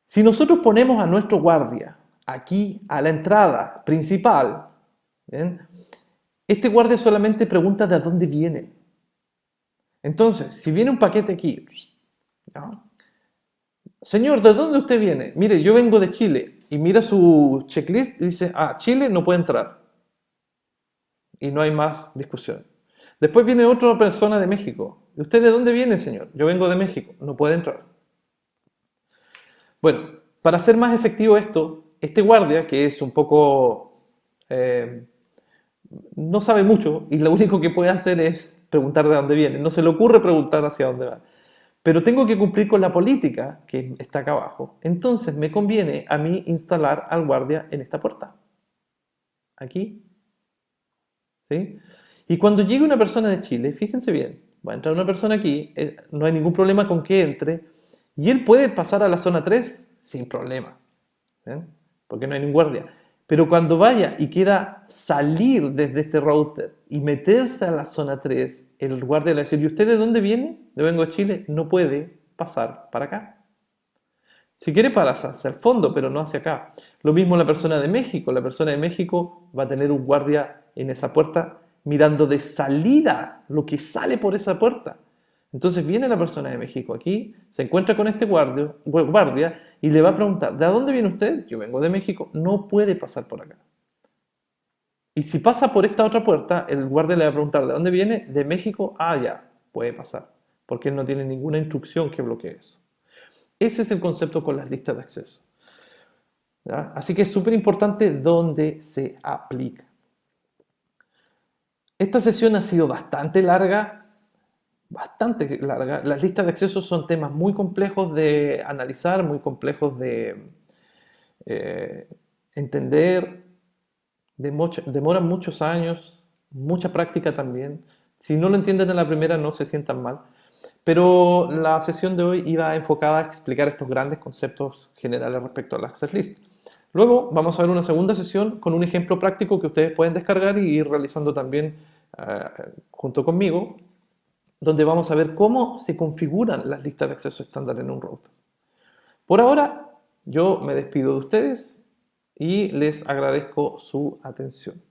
[SPEAKER 1] si nosotros ponemos a nuestro guardia aquí a la entrada principal, ¿bien? Este guardia solamente pregunta de dónde vienen. Entonces, si viene un paquete aquí, ¿ya? Señor, ¿de dónde usted viene? Mire, yo vengo de Chile. Y mira su checklist y dice, Chile no puede entrar. Y no hay más discusión. Después viene otra persona de México. ¿Usted de dónde viene, señor? Yo vengo de México. No puede entrar. Bueno, para hacer más efectivo esto, este guardia, que es un poco... no sabe mucho y lo único que puede hacer es preguntar de dónde viene. No se le ocurre preguntar hacia dónde va. Pero tengo que cumplir con la política que está acá abajo. Entonces me conviene a mí instalar al guardia en esta puerta. Aquí. ¿Sí? Y cuando llegue una persona de Chile, fíjense bien, va a entrar una persona aquí, no hay ningún problema con que entre, y él puede pasar a la zona 3 sin problema, ¿eh? Porque no hay ningún guardia. Pero cuando vaya y quiera salir desde este router y meterse a la zona 3, el guardia le va a decir, ¿y usted de dónde viene? Yo vengo de Chile, no puede pasar para acá. Si quiere pasar hacia el fondo, pero no hacia acá. Lo mismo la persona de México. La persona de México va a tener un guardia en esa puerta mirando de salida lo que sale por esa puerta. Entonces viene la persona de México aquí, se encuentra con este guardia y le va a preguntar, ¿de dónde viene usted? Yo vengo de México, no puede pasar por acá. Y si pasa por esta otra puerta, el guardia le va a preguntar, ¿de dónde viene? De México, ya, puede pasar, porque él no tiene ninguna instrucción que bloquee eso. Ese es el concepto con las listas de acceso. ¿Ya? Así que es súper importante dónde se aplica. Esta sesión ha sido bastante larga, bastante larga. Las listas de acceso son temas muy complejos de analizar, muy complejos de entender, demoran muchos años, mucha práctica también. Si no lo entienden en la primera, no se sientan mal. Pero la sesión de hoy iba enfocada a explicar estos grandes conceptos generales respecto al Access List. Luego vamos a ver una segunda sesión con un ejemplo práctico que ustedes pueden descargar y ir realizando también junto conmigo, donde vamos a ver cómo se configuran las listas de acceso estándar en un router. Por ahora, yo me despido de ustedes y les agradezco su atención.